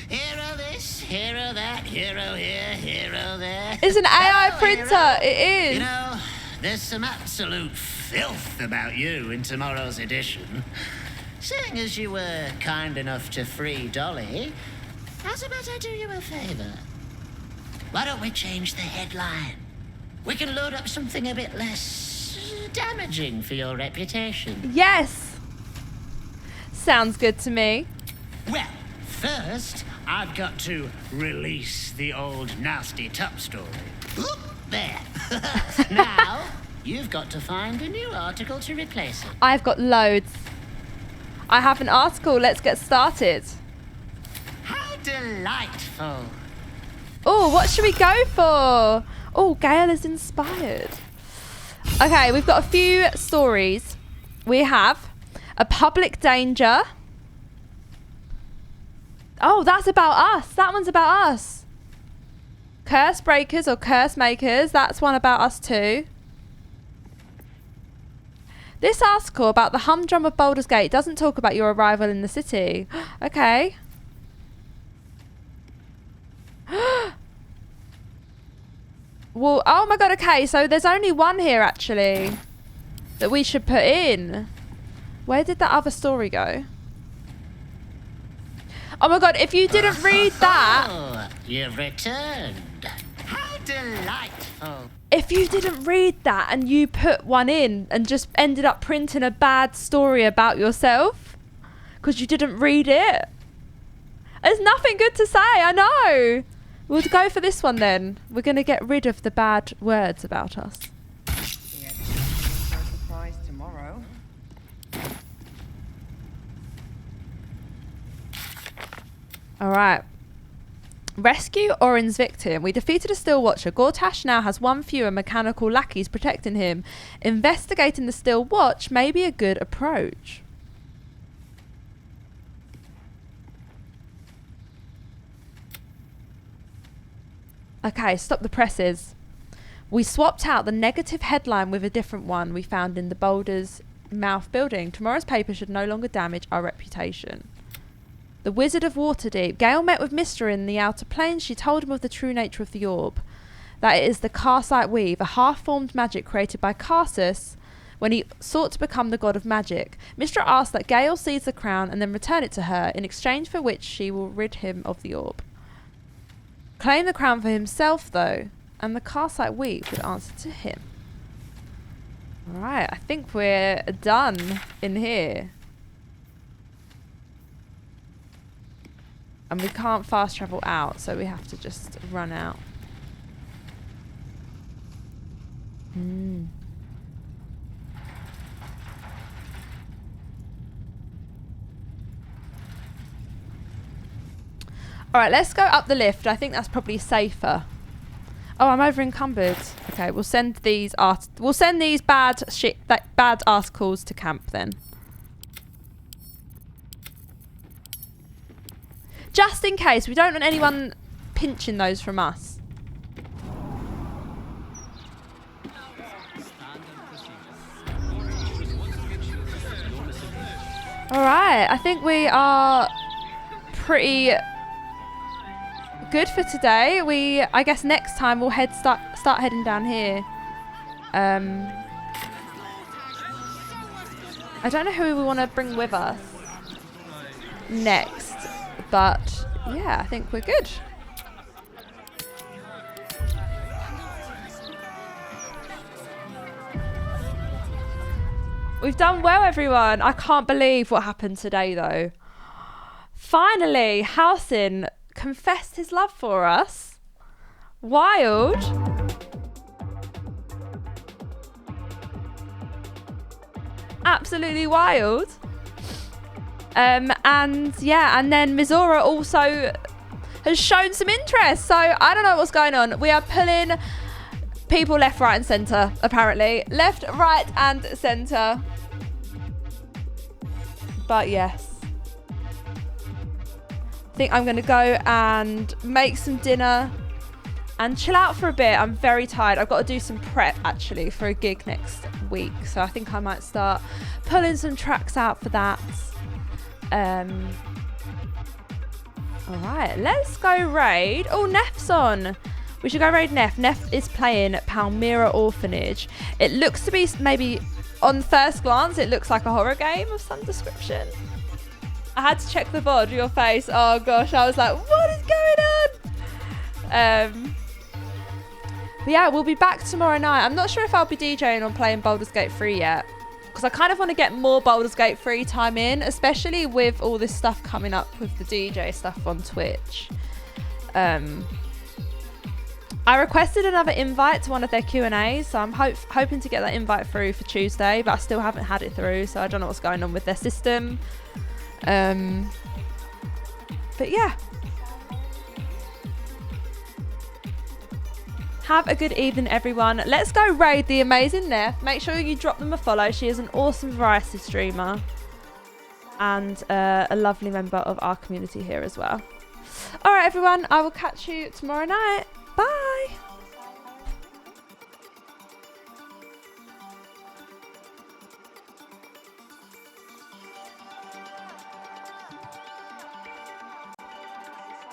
Hero this, hero that, hero here, hero there. It's an AI Oh, printer. hero. It is. You know, there's some absolute filth about you in tomorrow's edition. Seeing as you were kind enough to free Dolly, how's about I do you a favor? Why don't we change the headline? We can load up something a bit less damaging for your reputation. Yes. Sounds good to me. Well, first, I've got to release the old nasty top story. Oop, there. Now, you've got to find a new article to replace it. I've got loads. I have an article. Let's get started. How delightful. Oh, what should we go for? Oh, Gale is inspired. Okay, we've got a few stories. We have a public danger. Oh, that's about us. That one's about us. Curse breakers or curse makers. That's one about us too. This article about the humdrum of Baldur's Gate doesn't talk about your arrival in the city. Okay. Well, oh my god, okay, so there's only one here actually that we should put in. Where did that other story go? Oh my god, if you didn't read that... Oh, you've returned. How delightful. If you didn't read that and you put one in and just ended up printing a bad story about yourself because you didn't read it, there's nothing good to say, I know. We'll go for this one then. We're going to get rid of the bad words about us. Surprise tomorrow. All right. Rescue Orin's victim. We defeated a Steel Watcher. Gortash now has one fewer mechanical lackeys protecting him. Investigating the Steel Watch may be a good approach. Okay, stop the presses. We swapped out the negative headline with a different one we found in the Baldur's Mouth building. Tomorrow's paper should no longer damage our reputation. The Wizard of Waterdeep. Gale met with Mister in the Outer Planes. She told him of the true nature of the orb. That it is the Karsite Weave, a half-formed magic created by Karsus when he sought to become the god of magic. Mister asked that Gale seize the crown and then return it to her, in exchange for which she will rid him of the orb. Claim the crown for himself, though, and the Karsite Weave would answer to him. Alright, I think we're done in here. And we can't fast travel out, so we have to just run out. Alright, let's go up the lift. I think that's probably safer. Oh, I'm over encumbered. Okay, we'll send these bad articles to camp then. Just in case, we don't want anyone pinching those from us. Alright, I think we are pretty good for today. I guess next time we'll start heading down here. I don't know who we want to bring with us next, but yeah, I think we're good. We've done well, everyone. I can't believe what happened today, though. Finally, Halcyon confessed his love for us. Wild. Absolutely wild. And yeah, and then Mizora also has shown some interest. So I don't know what's going on. We are pulling people left, right and centre, apparently. Left, right and centre. But yes. I think I'm going to go and make some dinner and chill out for a bit. I'm very tired. I've got to do some prep, actually, for a gig next week. So I think I might start pulling some tracks out for that. All right, let's go raid. Oh, Neff's on. We should go raid Neff. Neff is playing Palmyra Orphanage. It looks to be, maybe on first glance, it looks like a horror game of some description. I had to check the VOD, your face. Oh gosh, I was like, what is going on? But yeah, we'll be back tomorrow night. I'm not sure if I'll be DJing or playing Baldur's Gate 3 yet, because I kind of want to get more Baldur's Gate 3 time in, especially with all this stuff coming up with the DJ stuff on Twitch. I requested another invite to one of their Q&As, so I'm hoping to get that invite through for Tuesday, but I still haven't had it through, so I don't know what's going on with their system. But yeah. Have a good evening, everyone. Let's go raid the amazing Neff. Make sure you drop them a follow. She is an awesome variety streamer and a lovely member of our community here as well. All right, everyone. I will catch you tomorrow night. Bye.